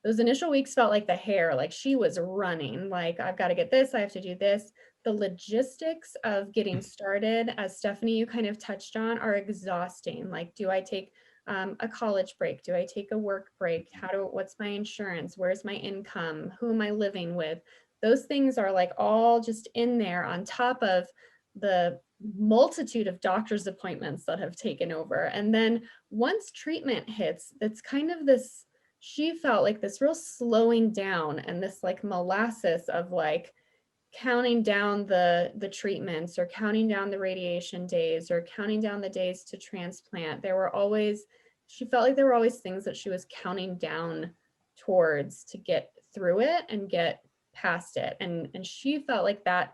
those initial weeks felt like the hare, like she was running, like, I've got to get this, I have to do this. The logistics of getting started, as Stephanie, you kind of touched on, are exhausting. Like, do I take a college break? Do I take a work break? What's my insurance? Where's my income? Who am I living with? Those things are like all just in there on top of the multitude of doctor's appointments that have taken over. And then once treatment hits, it's kind of this, she felt like this real slowing down and this like molasses of like counting down the treatments, or counting down the radiation days, or counting down the days to transplant. She felt like there were always things that she was counting down towards to get through it and get past it. And she felt like that,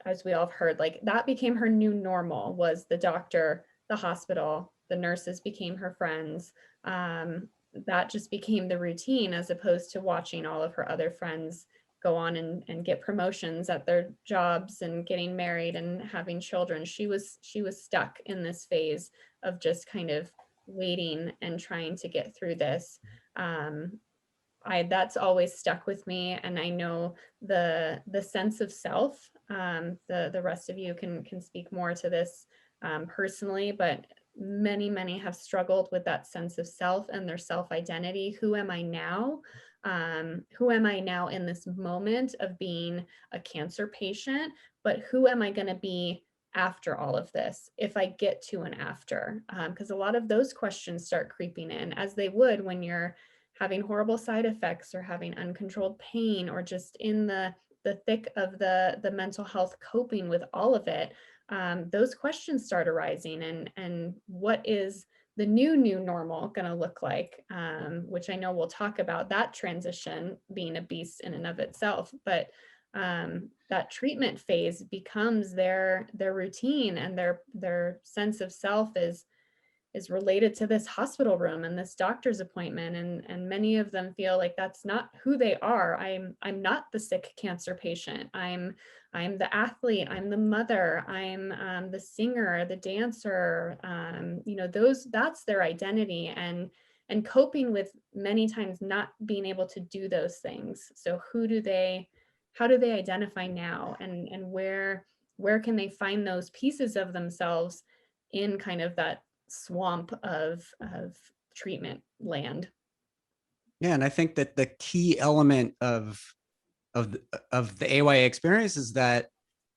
as we all have heard, like that became her new normal, was the doctor, the hospital, the nurses became her friends. That just became the routine, as opposed to watching all of her other friends go on and get promotions at their jobs and getting married and having children. She was stuck in this phase of just kind of waiting and trying to get through this. That's always stuck with me. And I know the sense of self, the rest of you can speak more to this personally, but many have struggled with that sense of self and their self-identity. Who am I now? Who am I now in this moment of being a cancer patient? But who am I going to be after all of this, if I get to an after? Because a lot of those questions start creeping in, as they would when you're having horrible side effects or having uncontrolled pain, or just in the thick of the mental health coping with all of it. Those questions start arising, and what is the new normal going to look like, which I know we'll talk about that transition being a beast in and of itself, but that treatment phase becomes their routine, and their sense of self is related to this hospital room and this doctor's appointment. And many of them feel like that's not who they are. I'm not the sick cancer patient. I'm the athlete, I'm the mother, I'm the singer, the dancer, that's their identity, and coping with many times not being able to do those things. So how do they identify now, and where can they find those pieces of themselves in kind of that swamp of treatment land? Yeah, and I think that the key element of the AYA experience is that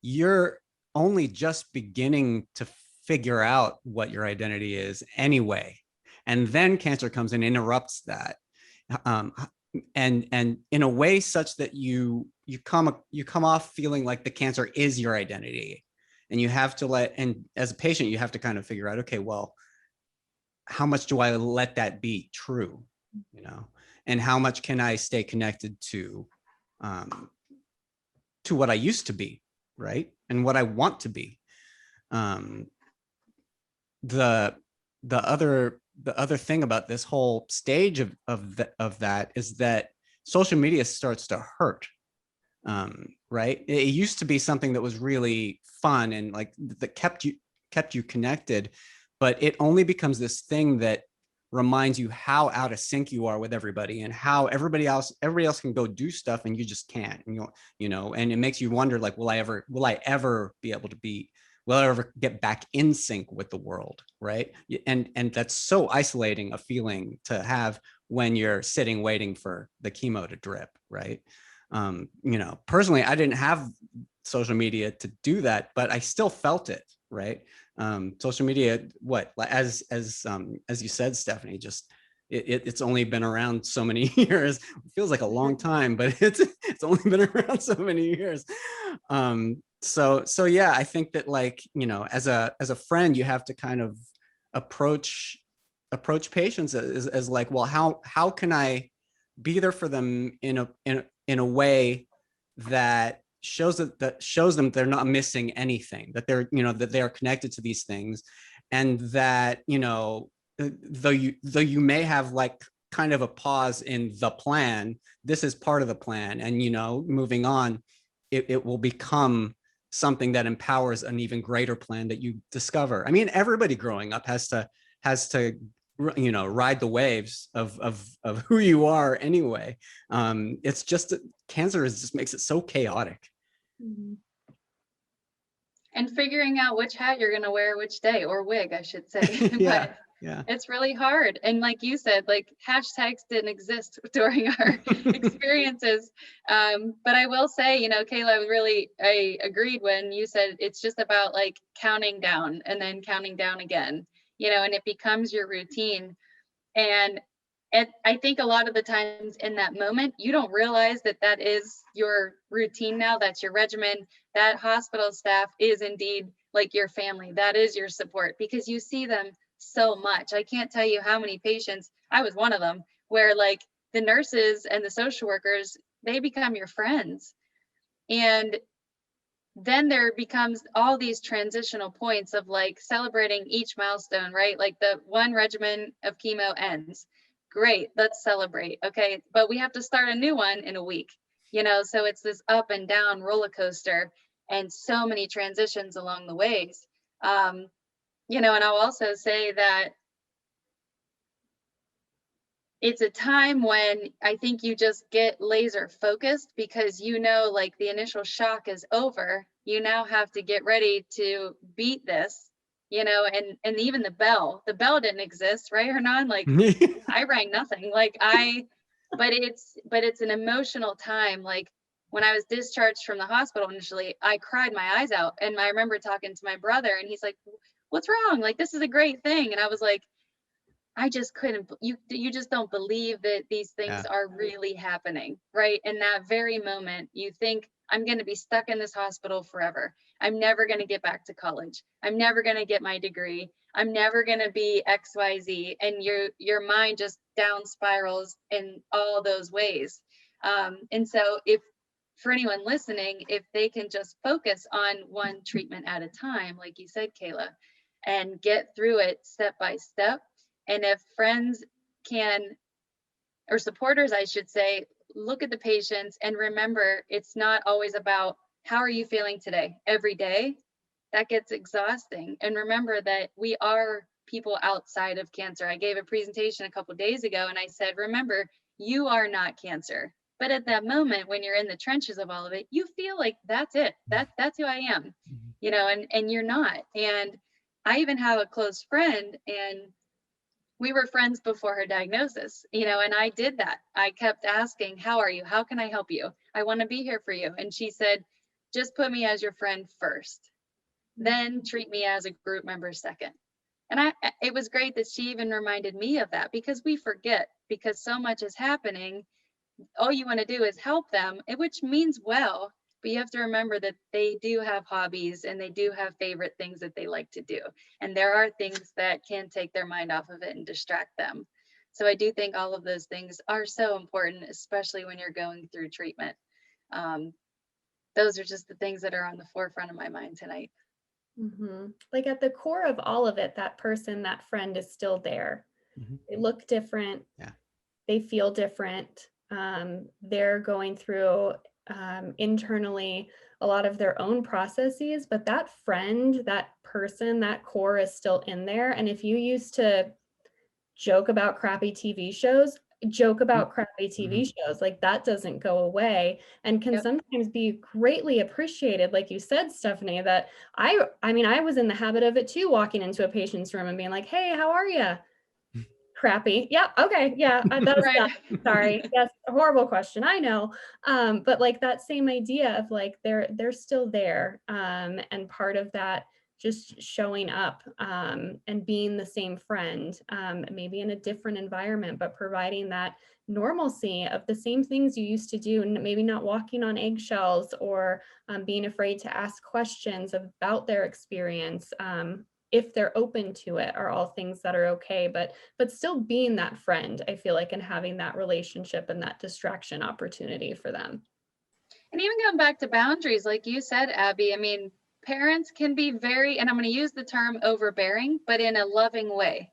you're only just beginning to figure out what your identity is anyway, and then cancer comes and interrupts that, and in a way such that you come off feeling like the cancer is your identity, and you have to and as a patient you have to kind of figure out, okay, well, how much do I let that be true, and how much can I stay connected to what I used to be, right? And what I want to be. The other thing about this whole stage of that is that social media starts to hurt, right? It used to be something that was really fun and like that kept you connected, but it only becomes this thing that reminds you how out of sync you are with everybody, and how everybody else can go do stuff and you just can't. And and it makes you wonder, like, will I ever be able to will I ever get back in sync with the world, right? And that's so isolating a feeling to have when you're sitting waiting for the chemo to drip, right? Personally, I didn't have social media to do that, but I still felt it, right? Social media, as you said, Stephanie, just it's only been around so many years. It feels like a long time, but it's only been around so many years. So yeah, I think that, like, as a friend, you have to kind of approach patients as like, well, how can I be there for them in a way that shows them they're not missing anything, that they're that they are connected to these things, and that though you may have like kind of a pause in the plan, this is part of the plan, and moving on, it will become something that empowers an even greater plan that you discover. I mean, everybody growing up has to ride the waves of who you are anyway. It's just cancer just makes it so chaotic. Mm-hmm. And figuring out which hat you're going to wear which day, or wig, I should say. Yeah. It's really hard. And like you said, like, hashtags didn't exist during our experiences. But I will say, Kayla, I agreed when you said it's just about like counting down and then counting down again, and it becomes your routine. And I think a lot of the times in that moment, you don't realize that is your routine now. That's your regimen. That hospital staff is indeed like your family. That is your support, because you see them so much. I can't tell you how many patients, I was one of them, where like the nurses and the social workers, they become your friends. And then there becomes all these transitional points of like celebrating each milestone, right? Like the one regimen of chemo ends. Great, let's celebrate. Okay, but we have to start a new one in a week, so it's this up and down roller coaster, and so many transitions along the ways. And I'll also say that it's a time when I think you just get laser focused, because like the initial shock is over. You now have to get ready to beat this, and even the bell didn't exist, right, Hernan? Like I rang nothing, but it's an emotional time. Like when I was discharged from the hospital initially, I cried my eyes out, and I remember talking to my brother, and he's like, "What's wrong? Like, this is a great thing." And I was like, I just couldn't, you just don't believe that these things are really happening, right? In that very moment, you think, I'm going to be stuck in this hospital forever. I'm never going to get back to college. I'm never going to get my degree. I'm never going to be XYZ. And your mind just down spirals in all those ways. And so for anyone listening, if they can just focus on one treatment at a time, like you said, Kayla, and get through it step by step. And if friends or supporters, I should say, look at the patients and remember, it's not always about how are you feeling today, every day. That gets exhausting. And remember that we are people outside of cancer. I gave a presentation a couple of days ago, and I said, remember, you are not cancer. But at that moment, when you're in the trenches of all of it, you feel like that's it. That's who I am, and you're not. And I even have a close friend, and we were friends before her diagnosis, and I did that. I kept asking, how are you? How can I help you? I want to be here for you. And she said, just put me as your friend first, then treat me as a group member second. And it was great that she even reminded me of that, because we forget, because so much is happening. All you want to do is help them, which means well, but you have to remember that they do have hobbies and they do have favorite things that they like to do. And there are things that can take their mind off of it and distract them. So I do think all of those things are so important, especially when you're going through treatment. Those are just the things that are on the forefront of my mind tonight. Mm-hmm. Like at the core of all of it, that person, that friend is still there. Mm-hmm. They look different. Yeah. They feel different. They're going through internally a lot of their own processes, but that friend, that person, that core is still in there. And if you used to joke about crappy TV shows, joke about crappy TV shows. Like that doesn't go away and can sometimes be greatly appreciated. Like you said, Stephanie, that I mean, I was in the habit of it too, walking into a patient's room and being like, hey, how are you? Crappy. Yeah. Okay. Yeah. That was Right. sorry. Yes. A horrible question. I know. But like that same idea of like, they're still there. And part of that just showing up and being the same friend, maybe in a different environment, but providing that normalcy of the same things you used to do, and maybe not walking on eggshells or being afraid to ask questions about their experience. If they're open to it, are all things that are okay, but still being that friend, I feel like, and having that relationship and that distraction opportunity for them. And even going back to boundaries, like you said, Abby, I mean, parents can be very, and I'm going to use the term overbearing, but in a loving way.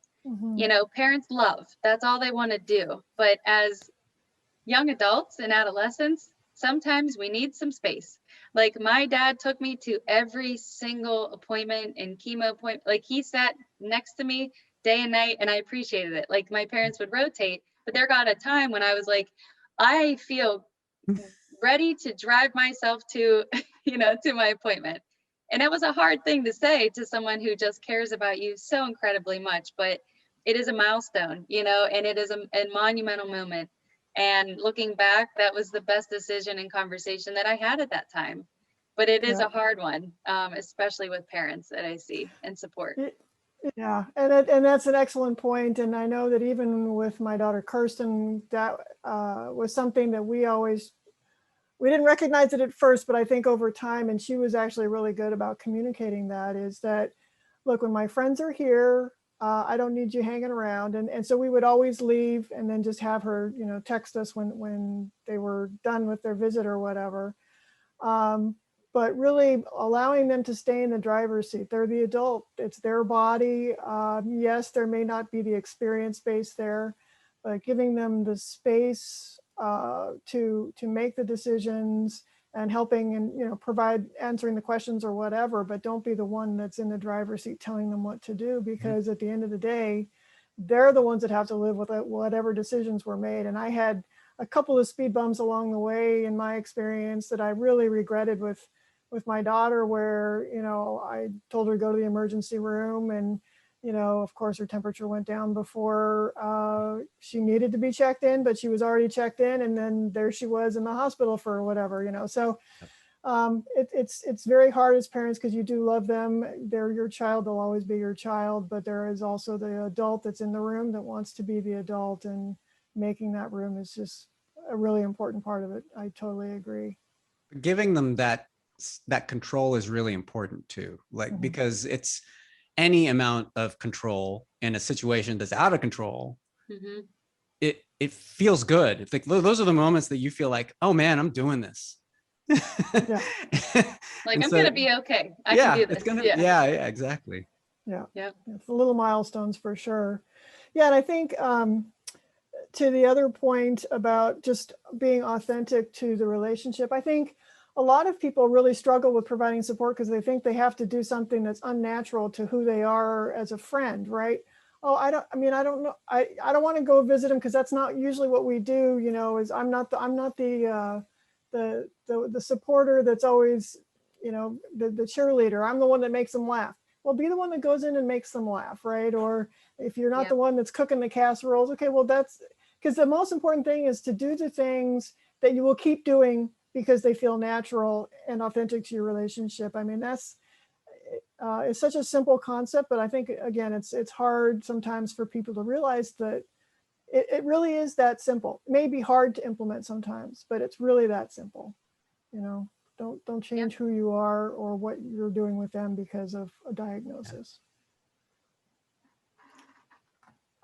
You know, parents love, that's all they want to do. But as young adults and adolescents, sometimes we need some space. Like my dad took me to every single appointment and chemo appointment. Like he sat next to me day and night, and I appreciated it. Like my parents would rotate, but there got a time when I was like, I feel ready to drive myself to, you know, to my appointment. And it was a hard thing to say to someone who just cares about you so incredibly much, but it is a milestone, you know, and it is a monumental moment. And looking back, that was the best decision and conversation that I had at that time. But it is a hard one, especially with parents that I see and support. Yeah, and that's an excellent point. And I know that even with my daughter Kirsten, that was something that we didn't recognize it at first, but I think over time, and she was actually really good about communicating that, is that, look, when my friends are here, I don't need you hanging around. And so we would always leave and then just have her, you know, text us when they were done with their visit or whatever. But really allowing them to stay in the driver's seat. They're the adult, it's their body. Yes, there may not be the experience base there, but giving them the space to make the decisions and helping and, you know, provide answering the questions or whatever, but don't be the one that's in the driver's seat telling them what to do, because at the end of the day, they're the ones that have to live with it, whatever decisions were made. And I had a couple of speed bumps along the way in my experience that I really regretted with my daughter, where, you know, I told her to go to the emergency room, and, you know, of course her temperature went down before she needed to be checked in, but she was already checked in, and then there she was in the hospital for whatever, you know. So it's very hard as parents, because you do love them. They're your child, they'll always be your child, but there is also the adult that's in the room that wants to be the adult, and making that room is just a really important part of it. I totally agree. Giving them that control is really important too, like, because it's any amount of control in a situation that's out of control, it feels good. It's like those are the moments that you feel like, oh man, I'm doing this. Like, I'm gonna be okay. I can do this. Yeah, exactly. Yeah, it's the little milestones for sure. Yeah, and I think to the other point about just being authentic to the relationship, I think a lot of people really struggle with providing support because they think they have to do something that's unnatural to who they are as a friend, right? Oh, I don't know. I don't want to go visit him because that's not usually what we do, you know, is I'm not the supporter that's always, you know, the cheerleader. I'm the one that makes them laugh. Well, be the one that goes in and makes them laugh, right? Or if you're not the one that's cooking the casseroles, okay, well, that's because the most important thing is to do the things that you will keep doing because they feel natural and authentic to your relationship. I mean, that's it's such a simple concept, but I think, again, it's hard sometimes for people to realize that it really is that simple. It may be hard to implement sometimes, but it's really that simple. You know, don't change who you are or what you're doing with them because of a diagnosis.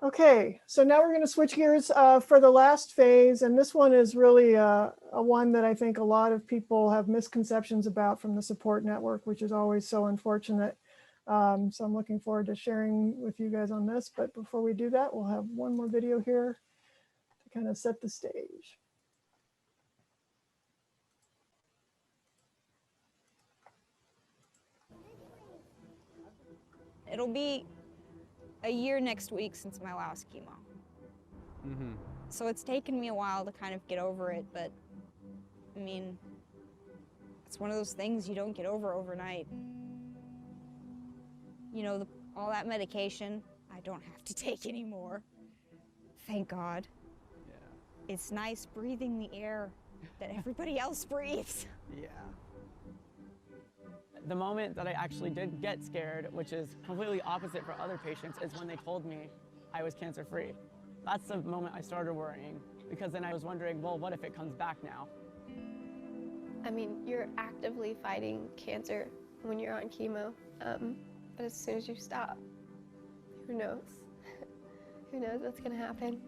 Okay, so now we're going to switch gears for the last phase, and this one is really a one that I think a lot of people have misconceptions about from the support network, which is always so unfortunate. So I'm looking forward to sharing with you guys on this, but before we do that, we'll have one more video here to kind of set the stage. It'll be a year next week since my last chemo. So it's taken me a while to kind of get over it, but I mean, it's one of those things you don't get over overnight. You know, all that medication, I don't have to take anymore. Thank God. Yeah. It's nice breathing the air that everybody else breathes. Yeah. The moment that I actually did get scared, which is completely opposite for other patients, is when they told me I was cancer-free. That's the moment I started worrying, because then I was wondering, well, what if it comes back now? I mean, you're actively fighting cancer when you're on chemo, but as soon as you stop, who knows? Who knows what's gonna happen?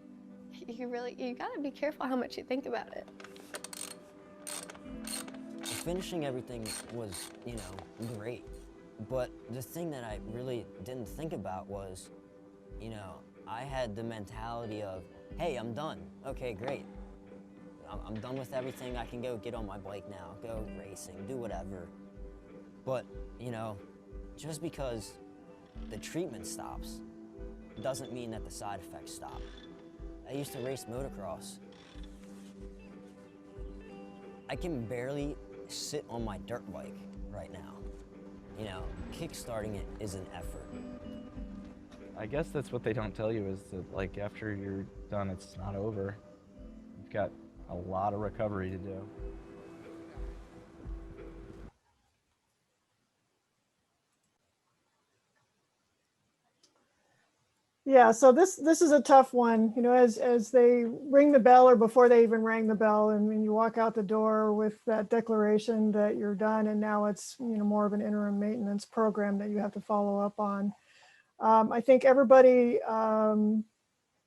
You gotta be careful how much you think about it. Finishing everything was, you know, great. But the thing that I really didn't think about was, you know, I had the mentality of, hey, I'm done. Okay, great. I'm done with everything. I can go get on my bike now, go racing, do whatever. But, you know, just because the treatment stops doesn't mean that the side effects stop. I used to race motocross. I can barely sit on my dirt bike right now. You know, kickstarting it is an effort. I guess that's what they don't tell you, is that, like, after you're done, it's not over. You've got a lot of recovery to do. Yeah, so this is a tough one, you know, as they ring the bell or before they even rang the bell, and when you walk out the door with that declaration that you're done, and now it's, you know, more of an interim maintenance program that you have to follow up on. I think everybody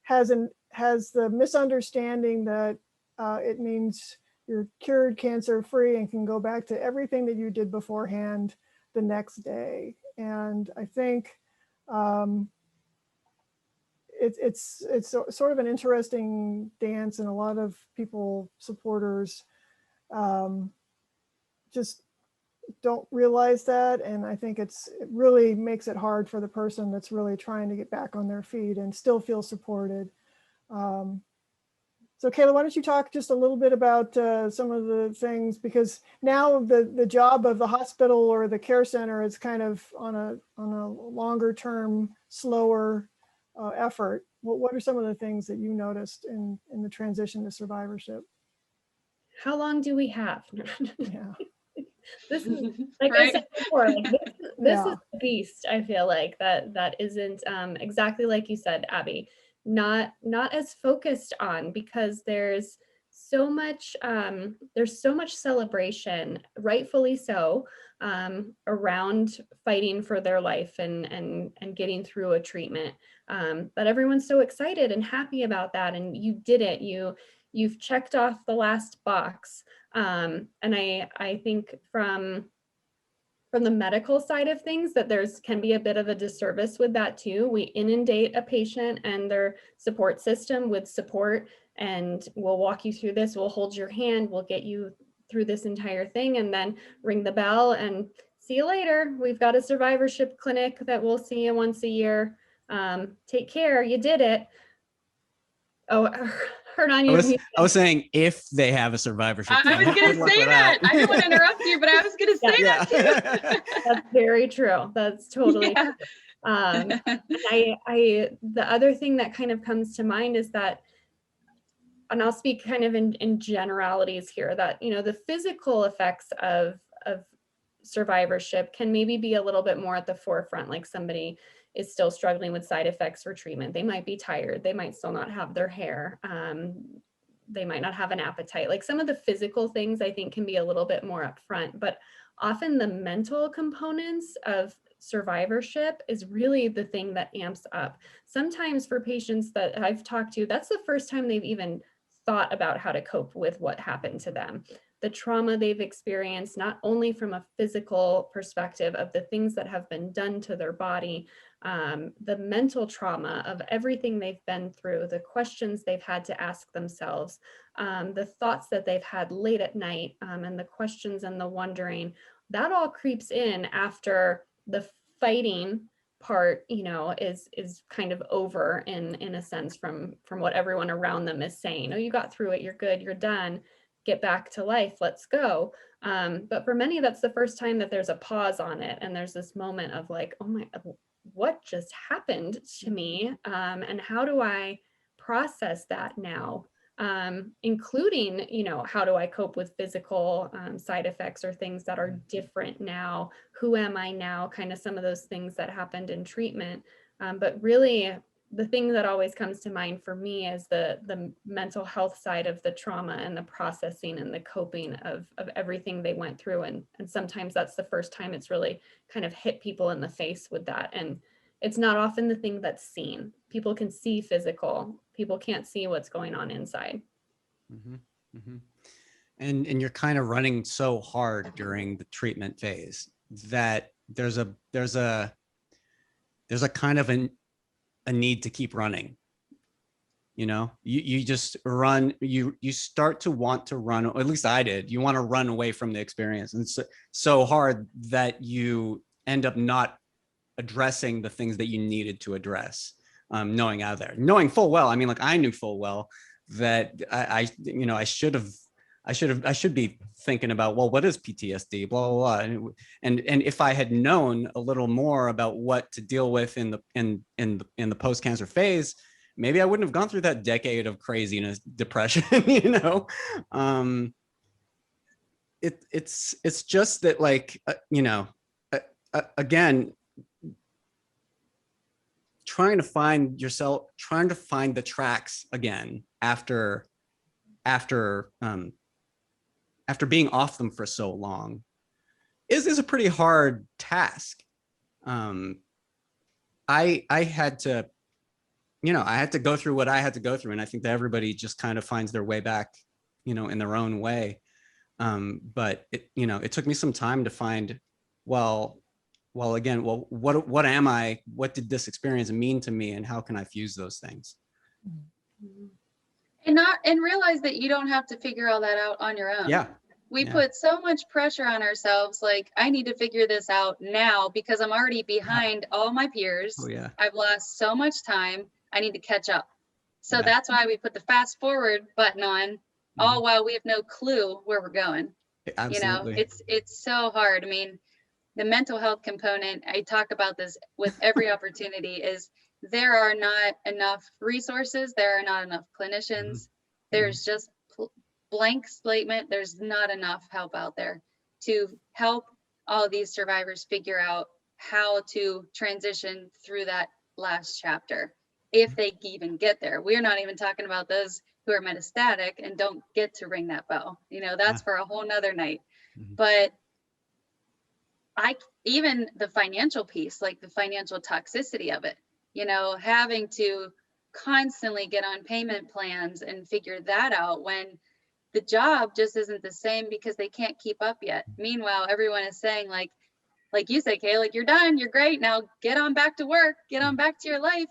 has the misunderstanding that it means you're cured, cancer-free, and can go back to everything that you did beforehand the next day. And I think it's sort of an interesting dance, and a lot of people, supporters, just don't realize that. And I think it really makes it hard for the person that's really trying to get back on their feet and still feel supported. So Kayla, why don't you talk just a little bit about some of the things, because now the job of the hospital or the care center is kind of on a longer term, slower effort. What are some of the things that you noticed in the transition to survivorship? How long do we have? Yeah. This is, like I said before, like this is a beast. I feel like that isn't exactly like you said, Abby, not as focused on, because there's so much celebration, rightfully so, around fighting for their life and getting through a treatment. But everyone's so excited and happy about that, and you did it. You've checked off the last box. And I think from the medical side of things, that can be a bit of a disservice with that too. We inundate a patient and their support system with support, and we'll walk you through this, we'll hold your hand, we'll get you through this entire thing, and then ring the bell and see you later. We've got a survivorship clinic that we'll see you once a year. Take care, you did it. Oh, Hernan, I was saying if they have a survivorship. I was going to say that. I didn't want to interrupt you, but I was going to say that too. That's very true. That's totally true. The other thing that kind of comes to mind is that, and I'll speak kind of in generalities here, that, you know, the physical effects of survivorship can maybe be a little bit more at the forefront. Like somebody is still struggling with side effects for treatment. They might be tired. They might still not have their hair. They might not have an appetite. Like some of the physical things I think can be a little bit more upfront, but often the mental components of survivorship is really the thing that amps up. Sometimes for patients that I've talked to, that's the first time they've even thought about how to cope with what happened to them. The trauma they've experienced, not only from a physical perspective of the things that have been done to their body, the mental trauma of everything they've been through, the questions they've had to ask themselves, the thoughts that they've had late at night, and the questions and the wondering, that all creeps in after the fighting part, is kind of over in a sense from what everyone around them is saying. Oh, you got through it, you're good, you're done, get back to life, let's go. But for many, that's the first time that there's a pause on it, and there's this moment of like, oh my, what just happened to me, and how do I process that now? Including, how do I cope with physical side effects or things that are different now? Who am I now? Kind of some of those things that happened in treatment. But really, the thing that always comes to mind for me is the mental health side of the trauma and the processing and the coping of everything they went through. And sometimes that's the first time it's really kind of hit people in the face with that. And it's not often the thing that's seen. People can see physical, people can't see what's going on inside. Mm-hmm. Mm-hmm. And you're kind of running so hard during the treatment phase that there's a kind of a need to keep running. You just run, you start to want to run, or at least I did. You want to run away from the experience. And it's so hard that you end up not addressing the things that you needed to address, knowing full well. I mean, like, I knew full well that I should be thinking about, well, what is PTSD, blah, blah, blah. And if I had known a little more about what to deal with in the post-cancer phase, maybe I wouldn't have gone through that decade of craziness, depression, it's just that, like, again, trying to find the tracks again after being off them for so long is a pretty hard task. I had to go through what I had to go through, and I think that everybody just kind of finds their way back, in their own way. But it took me some time to find, what am I? What did this experience mean to me, and how can I fuse those things? And realize that you don't have to figure all that out on your own. Yeah. We put so much pressure on ourselves, like, I need to figure this out now because I'm already behind all my peers. Oh, yeah. I've lost so much time. I need to catch up. So that's why we put the fast forward button on, all while we have no clue where we're going. Absolutely. It's so hard. I mean, the mental health component, I talk about this with every opportunity, is there are not enough resources. There are not enough clinicians. There's just blank statement. There's not enough help out there to help all these survivors figure out how to transition through that last chapter, if they even get there. We're not even talking about those who are metastatic and don't get to ring that bell. That's for a whole nother night. But even the financial piece, like the financial toxicity of it, having to constantly get on payment plans and figure that out when the job just isn't the same because they can't keep up yet. Meanwhile, everyone is saying, like you said, Kay, like, you're done, you're great, now get on back to work, get on back to your life.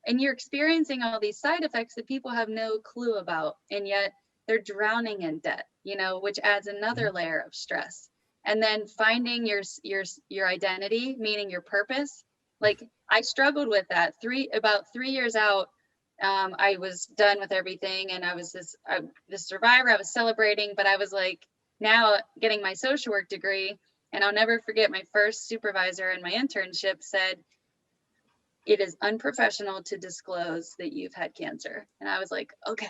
And you're experiencing all these side effects that people have no clue about. And yet they're drowning in debt, which adds another layer of stress. And then finding your identity, meaning your purpose. Like, I struggled with that. About 3 years out, I was done with everything, and I was this survivor. I was celebrating, but I was like, now getting my social work degree, and I'll never forget, my first supervisor in my internship said, "It is unprofessional to disclose that you've had cancer." And I was like, okay.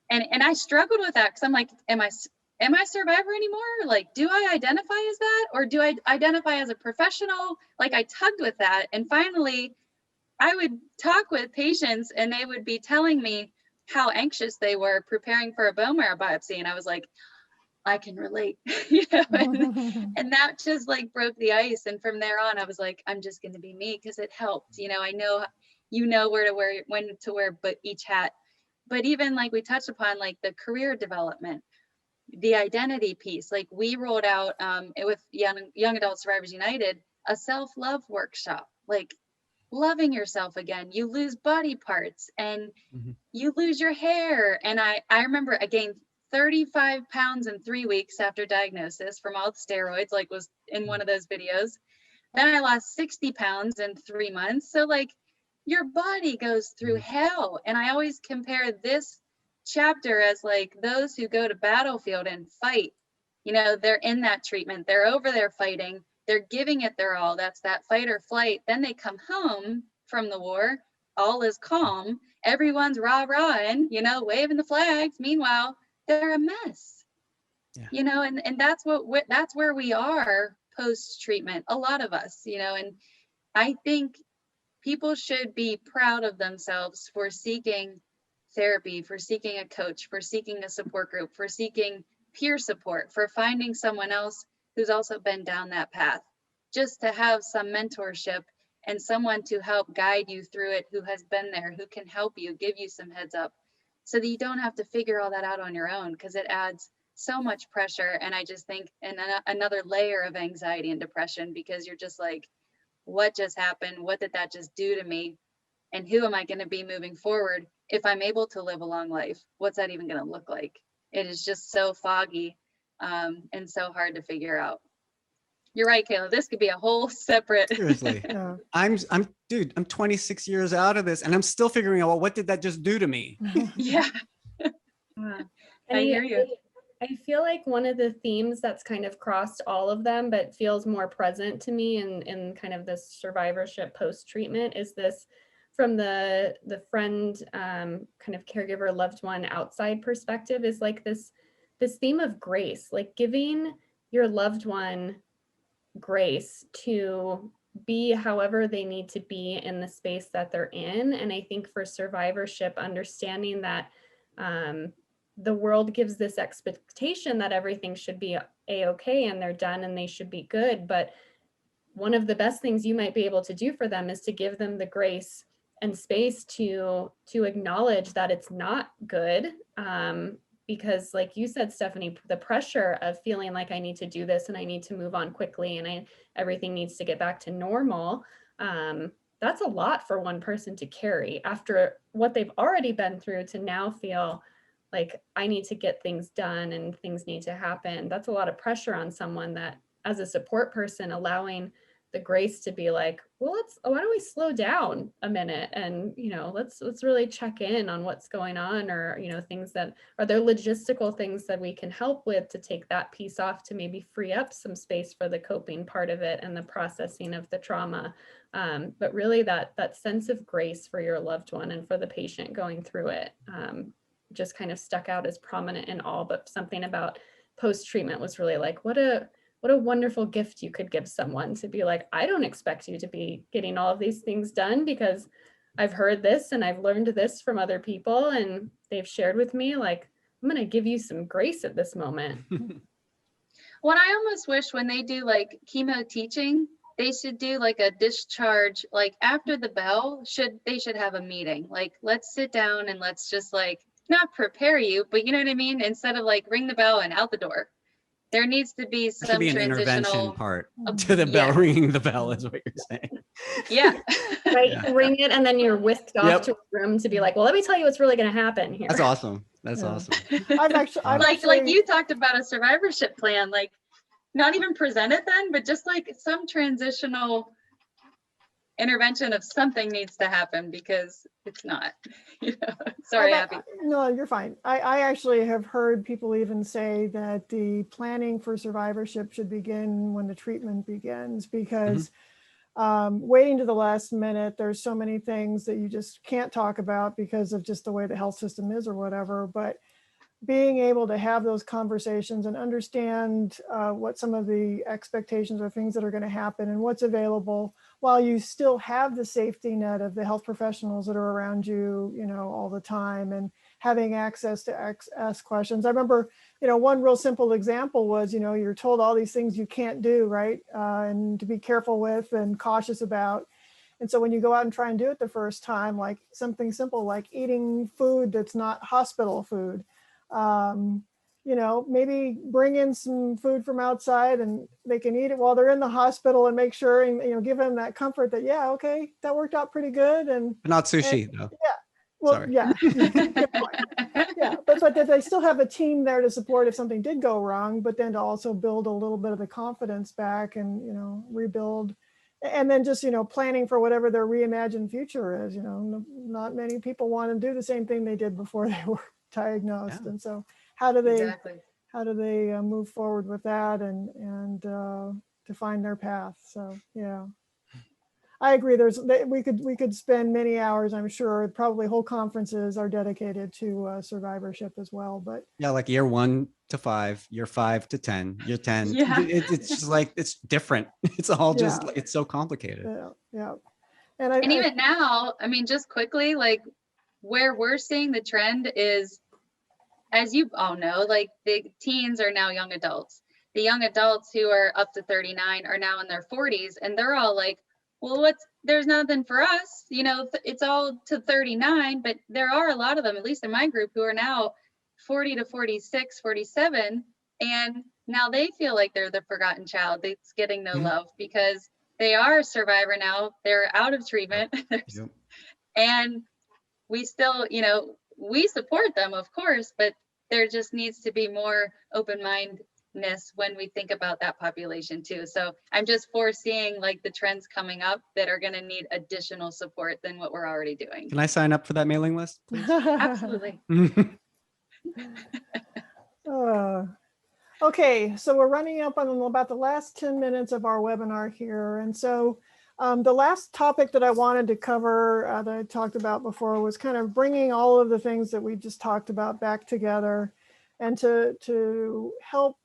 And I struggled with that because I'm like, am I a survivor anymore? Like, do I identify as that, or do I identify as a professional? Like, I tugged with that, and finally I would talk with patients and they would be telling me how anxious they were preparing for a bone marrow biopsy. And I was like, I can relate, and that just like broke the ice. And from there on, I was like, I'm just going to be me, because it helped. I know, when to wear, but each hat. But even like we touched upon, like the career development, the identity piece, like we rolled out with Young Adult Survivors United, a self-love workshop, like loving yourself again. You lose body parts and you lose your hair. And I remember I gained 35 pounds in 3 weeks after diagnosis from all the steroids, like was in one of those videos. Then I lost 60 pounds in 3 months. So like your body goes through hell. And I always compare this chapter as like those who go to battlefield and fight. You know, they're in that treatment. They're over there fighting. They're giving it their all. That's that fight or flight. Then they come home from the war. All is calm. Everyone's rah-rahing, you know, waving the flags. Meanwhile, they're a mess. Yeah. You know, and that's that's where we are post-treatment. A lot of us, you know, and I think people should be proud of themselves for seeking therapy, for seeking a coach, for seeking a support group, for seeking peer support, for finding someone else who's also been down that path, just to have some mentorship and someone to help guide you through it, who has been there, who can help you, give you some heads up, so that you don't have to figure all that out on your own, because it adds so much pressure. And I just think, and another layer of anxiety and depression, because you're just like, what just happened? What did that just do to me? And who am I going to be moving forward? If I'm able to live a long life, what's that even going to look like? It is just so foggy and so hard to figure out. You're right, Kayla. This could be a whole separate. Seriously, I'm 26 years out of this, and I'm still figuring out, well, what did that just do to me? Yeah, I hear you. I feel like one of the themes that's kind of crossed all of them, but feels more present to me in kind of this survivorship post-treatment, is this from the friend kind of caregiver loved one outside perspective, is like this theme of grace, like giving your loved one grace to be however they need to be in the space that they're in. And I think for survivorship, understanding that the world gives this expectation that everything should be a-okay and they're done and they should be good. But one of the best things you might be able to do for them is to give them the grace and space to acknowledge that it's not good. Because like you said, Stephanie, the pressure of feeling like I need to do this and I need to move on quickly and everything needs to get back to normal. That's a lot for one person to carry after what they've already been through, to now feel like I need to get things done and things need to happen. That's a lot of pressure on someone, that as a support person, allowing the grace to be like, well, why don't we slow down a minute and, you know, let's really check in on what's going on, or, you know, things that are there logistical things that we can help with to take that piece off, to maybe free up some space for the coping part of it and the processing of the trauma. But really that sense of grace for your loved one and for the patient going through it just kind of stuck out as prominent in all, but something about post-treatment was really like, what a wonderful gift you could give someone, to be like, I don't expect you to be getting all of these things done because I've heard this and I've learned this from other people and they've shared with me, like, I'm going to give you some grace at this moment. Well, I almost wish when they do like chemo teaching, they should do like a discharge, like after the bell, they should have a meeting. Like, let's sit down and let's just like, not prepare you, but you know what I mean? Instead of like ring the bell and out the door. There needs to be some an intervention part to the bell, ringing the bell is what you're saying. Yeah. Right. Yeah. Ring it and then you're whisked off to a room to be like, well, let me tell you what's really going to happen here. That's awesome. That's awesome. Like you talked about a survivorship plan, like not even present it then, but just like some transitional intervention of something needs to happen, because it's not, you know. Sorry, Abby. No, you're fine. I actually have heard people even say that the planning for survivorship should begin when the treatment begins, because waiting to the last minute, there's so many things that you just can't talk about because of just the way the health system is or whatever. But being able to have those conversations and understand what some of the expectations or things that are going to happen and what's available, while you still have the safety net of the health professionals that are around you, you know, all the time, and having access to ask questions. I remember, you know, one real simple example was, you know, you're told all these things you can't do, right? And to be careful with and cautious about. And so when you go out and try and do it the first time, like something simple like eating food that's not hospital food, you know, maybe bring in some food from outside and they can eat it while they're in the hospital, and make sure, and, you know, give them that comfort that, yeah, okay, that worked out pretty good. And but not sushi though. Yeah. Well, sorry. Yeah. Yeah. But that they still have a team there to support if something did go wrong, but then to also build a little bit of the confidence back and, you know, rebuild and then just, planning for whatever their reimagined future is. Not many people want to do the same thing they did before they were diagnosed. Yeah. And so how do they Exactly. move forward with that and to find their path? So, yeah. I agree. We could spend many hours, I'm sure. Probably whole conferences are dedicated to survivorship as well. But yeah, like year 1 to 5, year 5 to 10, year 10. Yeah. It's just like, it's different. It's all just, Yeah. it's so complicated. Yeah. And even now, I mean, just quickly, like where we're seeing the trend is, as you all know, like the teens are now young adults. The young adults who are up to 39 are now in their 40s, and they're all like, well, there's nothing for us, it's all to 39, but there are a lot of them, at least in my group, who are now 40 to 46, 47, and now they feel like they're the forgotten child that's getting no love because they are a survivor now. They're out of treatment. Yep. And we still, we support them, of course, but there just needs to be more open-mindedness when we think about that population too. So I'm just foreseeing like the trends coming up that are going to need additional support than what we're already doing. Can I sign up for that mailing list, please? Absolutely. Okay, so we're running up on about the last 10 minutes of our webinar here. And so the last topic that I wanted to cover that I talked about before was kind of bringing all of the things that we just talked about back together and to help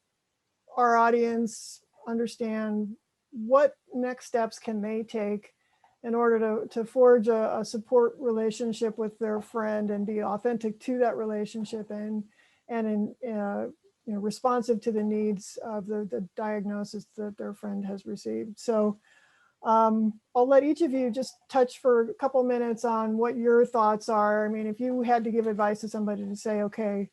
our audience understand what next steps can they take in order to forge a support relationship with their friend and be authentic to that relationship and responsive to the needs of the diagnosis that their friend has received. So I'll let each of you just touch for a couple minutes on what your thoughts are. I mean, if you had to give advice to somebody to say, okay,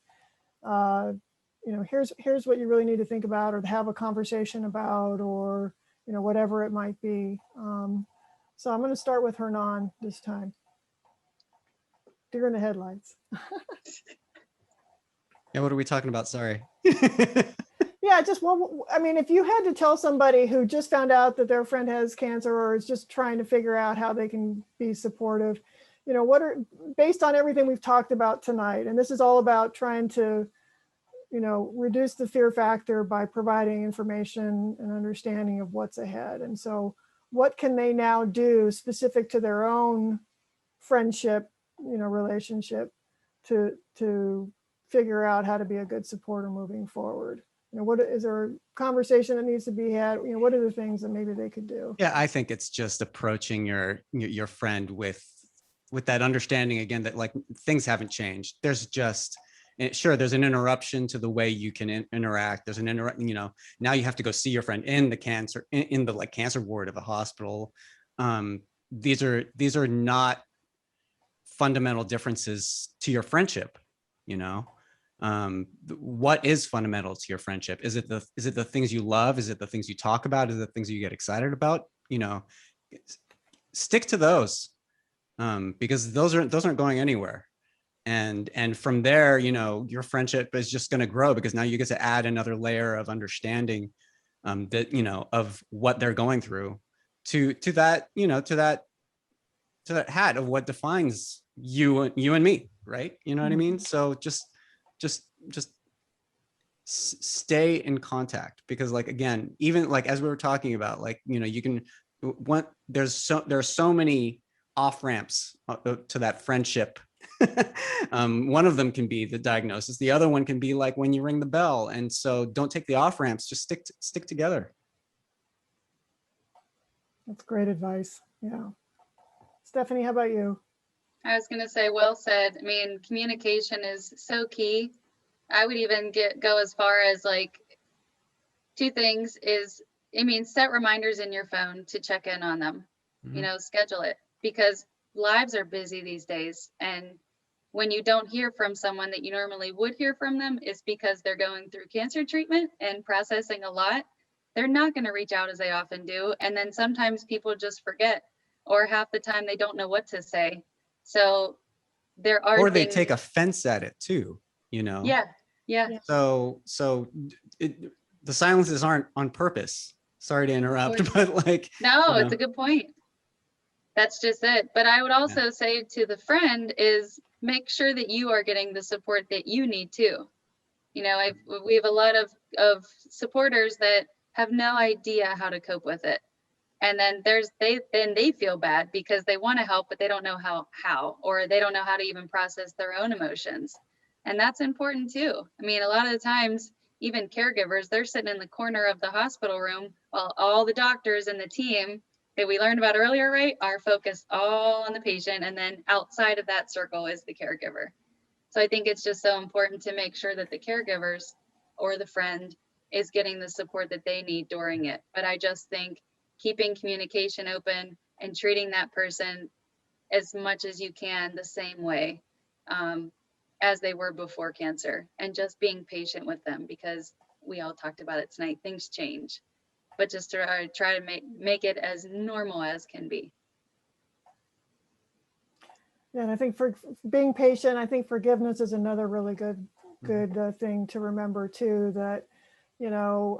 here's what you really need to think about or to have a conversation about, or, whatever it might be. So I'm going to start with Hernan this time. Deer in the headlights. Yeah, what are we talking about? Sorry. Yeah, if you had to tell somebody who just found out that their friend has cancer or is just trying to figure out how they can be supportive, based on everything we've talked about tonight, and this is all about trying to reduce the fear factor by providing information and understanding of what's ahead. And so what can they now do specific to their own friendship, relationship to figure out how to be a good supporter moving forward? What is there a conversation that needs to be had? What are the things that maybe they could do? Yeah, I think it's just approaching your friend with that understanding again that like things haven't changed. There's just, sure, there's an interruption to the way you can interact. There's an now you have to go see your friend in the cancer ward of a hospital. These are not fundamental differences to your friendship. What is fundamental to your friendship? Is it the things you love? Is it the things you talk about? Is it the things you get excited about? Stick to those, because those aren't going anywhere. And from there, your friendship is just going to grow because now you get to add another layer of understanding, that, of what they're going through to that, to that hat of what defines you and me. Right. You know what I mean? So just stay in contact, because like, again, even like, as we were talking about, like, you can, there are so many off ramps to that friendship. One of them can be the diagnosis. The other one can be like when you ring the bell. And so don't take the off ramps, just stick together. That's great advice. Yeah. Stephanie, how about you? I was going to say, well said. I mean, communication is so key. I would even go as far as like two things is, set reminders in your phone to check in on them, schedule it, because lives are busy these days. And when you don't hear from someone that you normally would hear from them, it's because they're going through cancer treatment and processing a lot. They're not going to reach out as they often do. And then sometimes people just forget, or half the time they don't know what to say. So there are or they take offense at it too, Yeah. So the silences aren't on purpose. Sorry to interrupt, but like, no, you know. it's a good point. That's just it. But I would also say to the friend is make sure that you are getting the support that you need too. You know, we have a lot of supporters that have no idea how to cope with it. And then they feel bad because they want to help, but they don't know how, or they don't know how to even process their own emotions. And that's important too. I mean, a lot of the times, even caregivers, they're sitting in the corner of the hospital room while all the doctors and the team that we learned about earlier, right, are focused all on the patient. And then outside of that circle is the caregiver. So I think it's just so important to make sure that the caregivers or the friend is getting the support that they need during it. But I just think keeping communication open and treating that person as much as you can the same way as they were before cancer, and just being patient with them, because we all talked about it tonight, things change, but just to try to make it as normal as can be. Yeah, and I think for being patient, I think forgiveness is another really good thing to remember too, that, you know,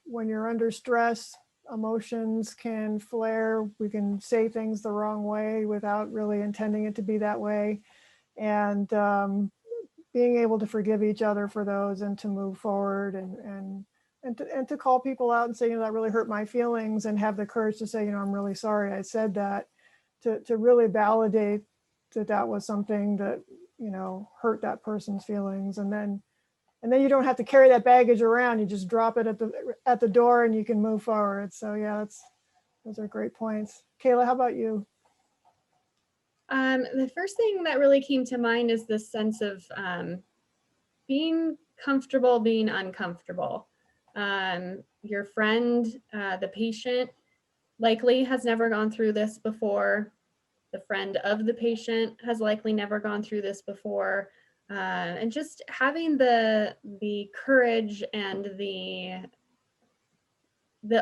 when you're under stress, emotions can flare. We can say things the wrong way without really intending it to be that way. And being able to forgive each other for those and to move forward and to call people out and say, you know, that really hurt my feelings, and have the courage to say, you know, I'm really sorry I said that, to really validate that was something that, you know, hurt that person's feelings. And then you don't have to carry that baggage around. You just drop it at the door and you can move forward. So yeah, those are great points. Kayla, how about you? The first thing that really came to mind is this sense of being comfortable, being uncomfortable. Your friend, the patient, likely has never gone through this before. The friend of the patient has likely never gone through this before. And just having the courage and the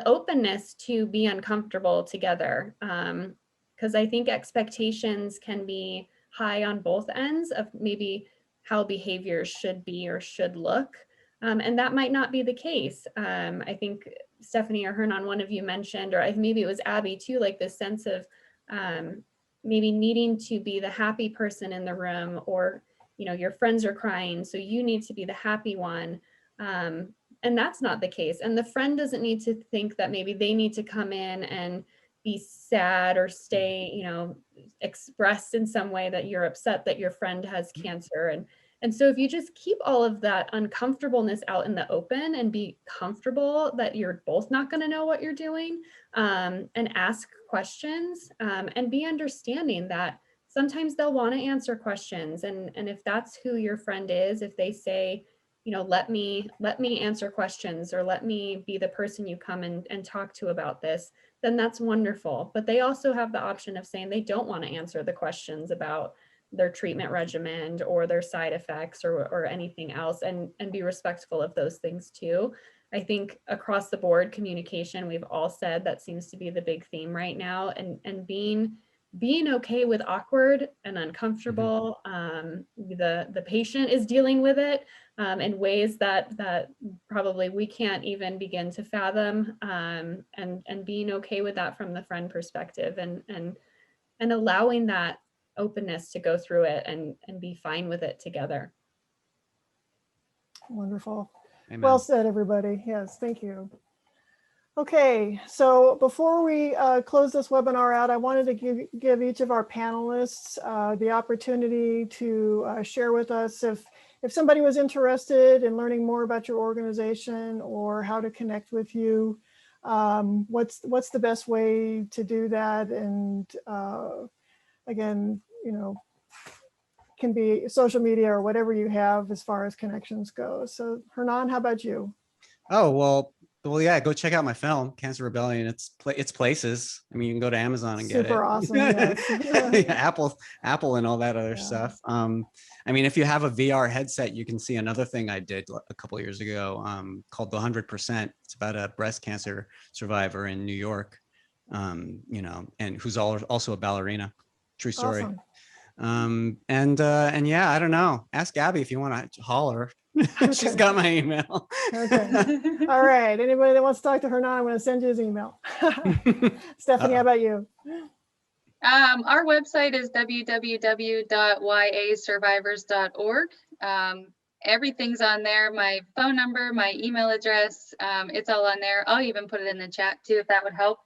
openness to be uncomfortable together. Because I think expectations can be high on both ends of maybe how behaviors should be or should look. And that might not be the case. I think Stephanie or Hernan, one of you mentioned, or maybe it was Abby too, like this sense of maybe needing to be the happy person in the room, or, you know, your friends are crying, so you need to be the happy one. And that's not the case. And the friend doesn't need to think that maybe they need to come in and be sad or stay, you know, expressed in some way that you're upset that your friend has cancer. And so if you just keep all of that uncomfortableness out in the open and be comfortable that you're both not going to know what you're doing, and ask questions, and be understanding that sometimes they'll want to answer questions. And if that's who your friend is, if they say, you know, let me answer questions, or let me be the person you come and talk to about this, then that's wonderful. But they also have the option of saying they don't want to answer the questions about their treatment regimen or their side effects or anything else, and be respectful of those things too. I think across the board communication, we've all said that seems to be the big theme right now, and being okay with awkward and uncomfortable. The patient is dealing with it in ways that probably we can't even begin to fathom, and being okay with that from the friend perspective, and allowing that openness to go through it and be fine with it together. Wonderful. Amen. Well said, everybody. Yes, thank you. Okay, so before we close this webinar out, I wanted to give each of our panelists the opportunity to share with us if somebody was interested in learning more about your organization or how to connect with you, what's the best way to do that? And again, you know, can be social media or whatever you have as far as connections go. So Hernan, how about you? Oh, well, yeah, go check out my film, Cancer Rebellion. It's places. I mean, you can go to Amazon and get it. Super awesome, yes. Yeah, Apple and all that other stuff. I mean, if you have a VR headset, you can see another thing I did a couple of years ago called The 100%. It's about a breast cancer survivor in New York, you know, and who's also a ballerina. True story. Awesome. And yeah, I don't know. Ask Abby if you want to holler. She's got my email. Okay. All right. Anybody that wants to talk to Hernan, I'm going to send you his email. Stephanie, how about you? Our website is www.yasurvivors.org. Everything's on there. My phone number, my email address, it's all on there. I'll even put it in the chat too, if that would help.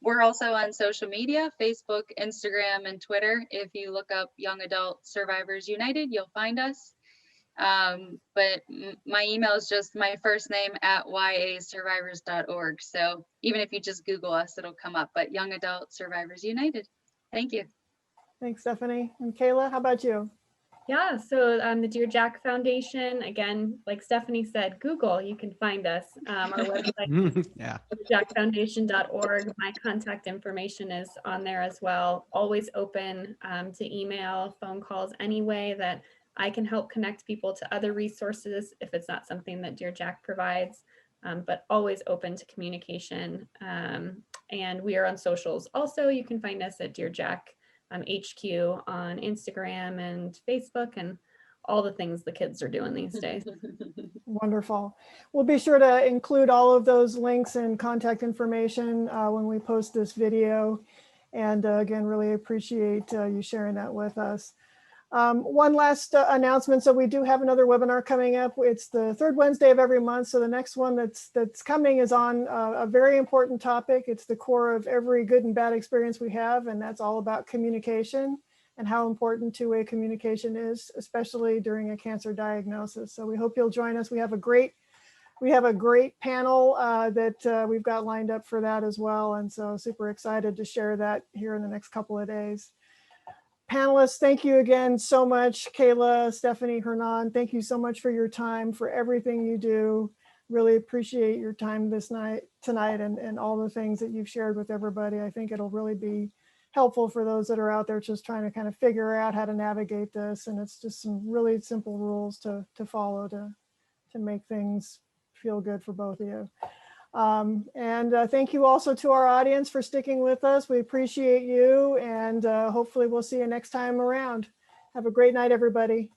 We're also on social media, Facebook, Instagram, and Twitter. If you look up Young Adult Survivors United, you'll find us. But my email is just my first name at yasurvivors.org. So even if you just Google us, it'll come up, but Young Adult Survivors United. Thank you. Thanks, Stephanie. And Kayla, how about you? Yeah, so the Dear Jack Foundation, again, like Stephanie said, Google, you can find us. Our website is jackfoundation.org. My contact information is on there as well. Always open to email, phone calls, any way that I can help connect people to other resources if it's not something that Dear Jack provides, but always open to communication. And we are on socials. Also, you can find us at Dear Jack HQ on Instagram and Facebook and all the things the kids are doing these days. Wonderful. We'll be sure to include all of those links and contact information when we post this video. And again, really appreciate you sharing that with us. One last announcement. So we do have another webinar coming up. It's the third Wednesday of every month. So the next one that's coming is on a very important topic. It's the core of every good and bad experience we have. And that's all about communication and how important two-way communication is, especially during a cancer diagnosis. So we hope you'll join us. We have a great panel that we've got lined up for that as well. And so super excited to share that here in the next couple of days. Panelists, thank you again so much. Kayla, Stephanie, Hernan, thank you so much for your time, for everything you do. Really appreciate your time tonight and all the things that you've shared with everybody. I think it'll really be helpful for those that are out there just trying to kind of figure out how to navigate this. And it's just some really simple rules to follow to make things feel good for both of you. Thank you also to our audience for sticking with us. We appreciate you, and hopefully we'll see you next time around. Have a great night, everybody.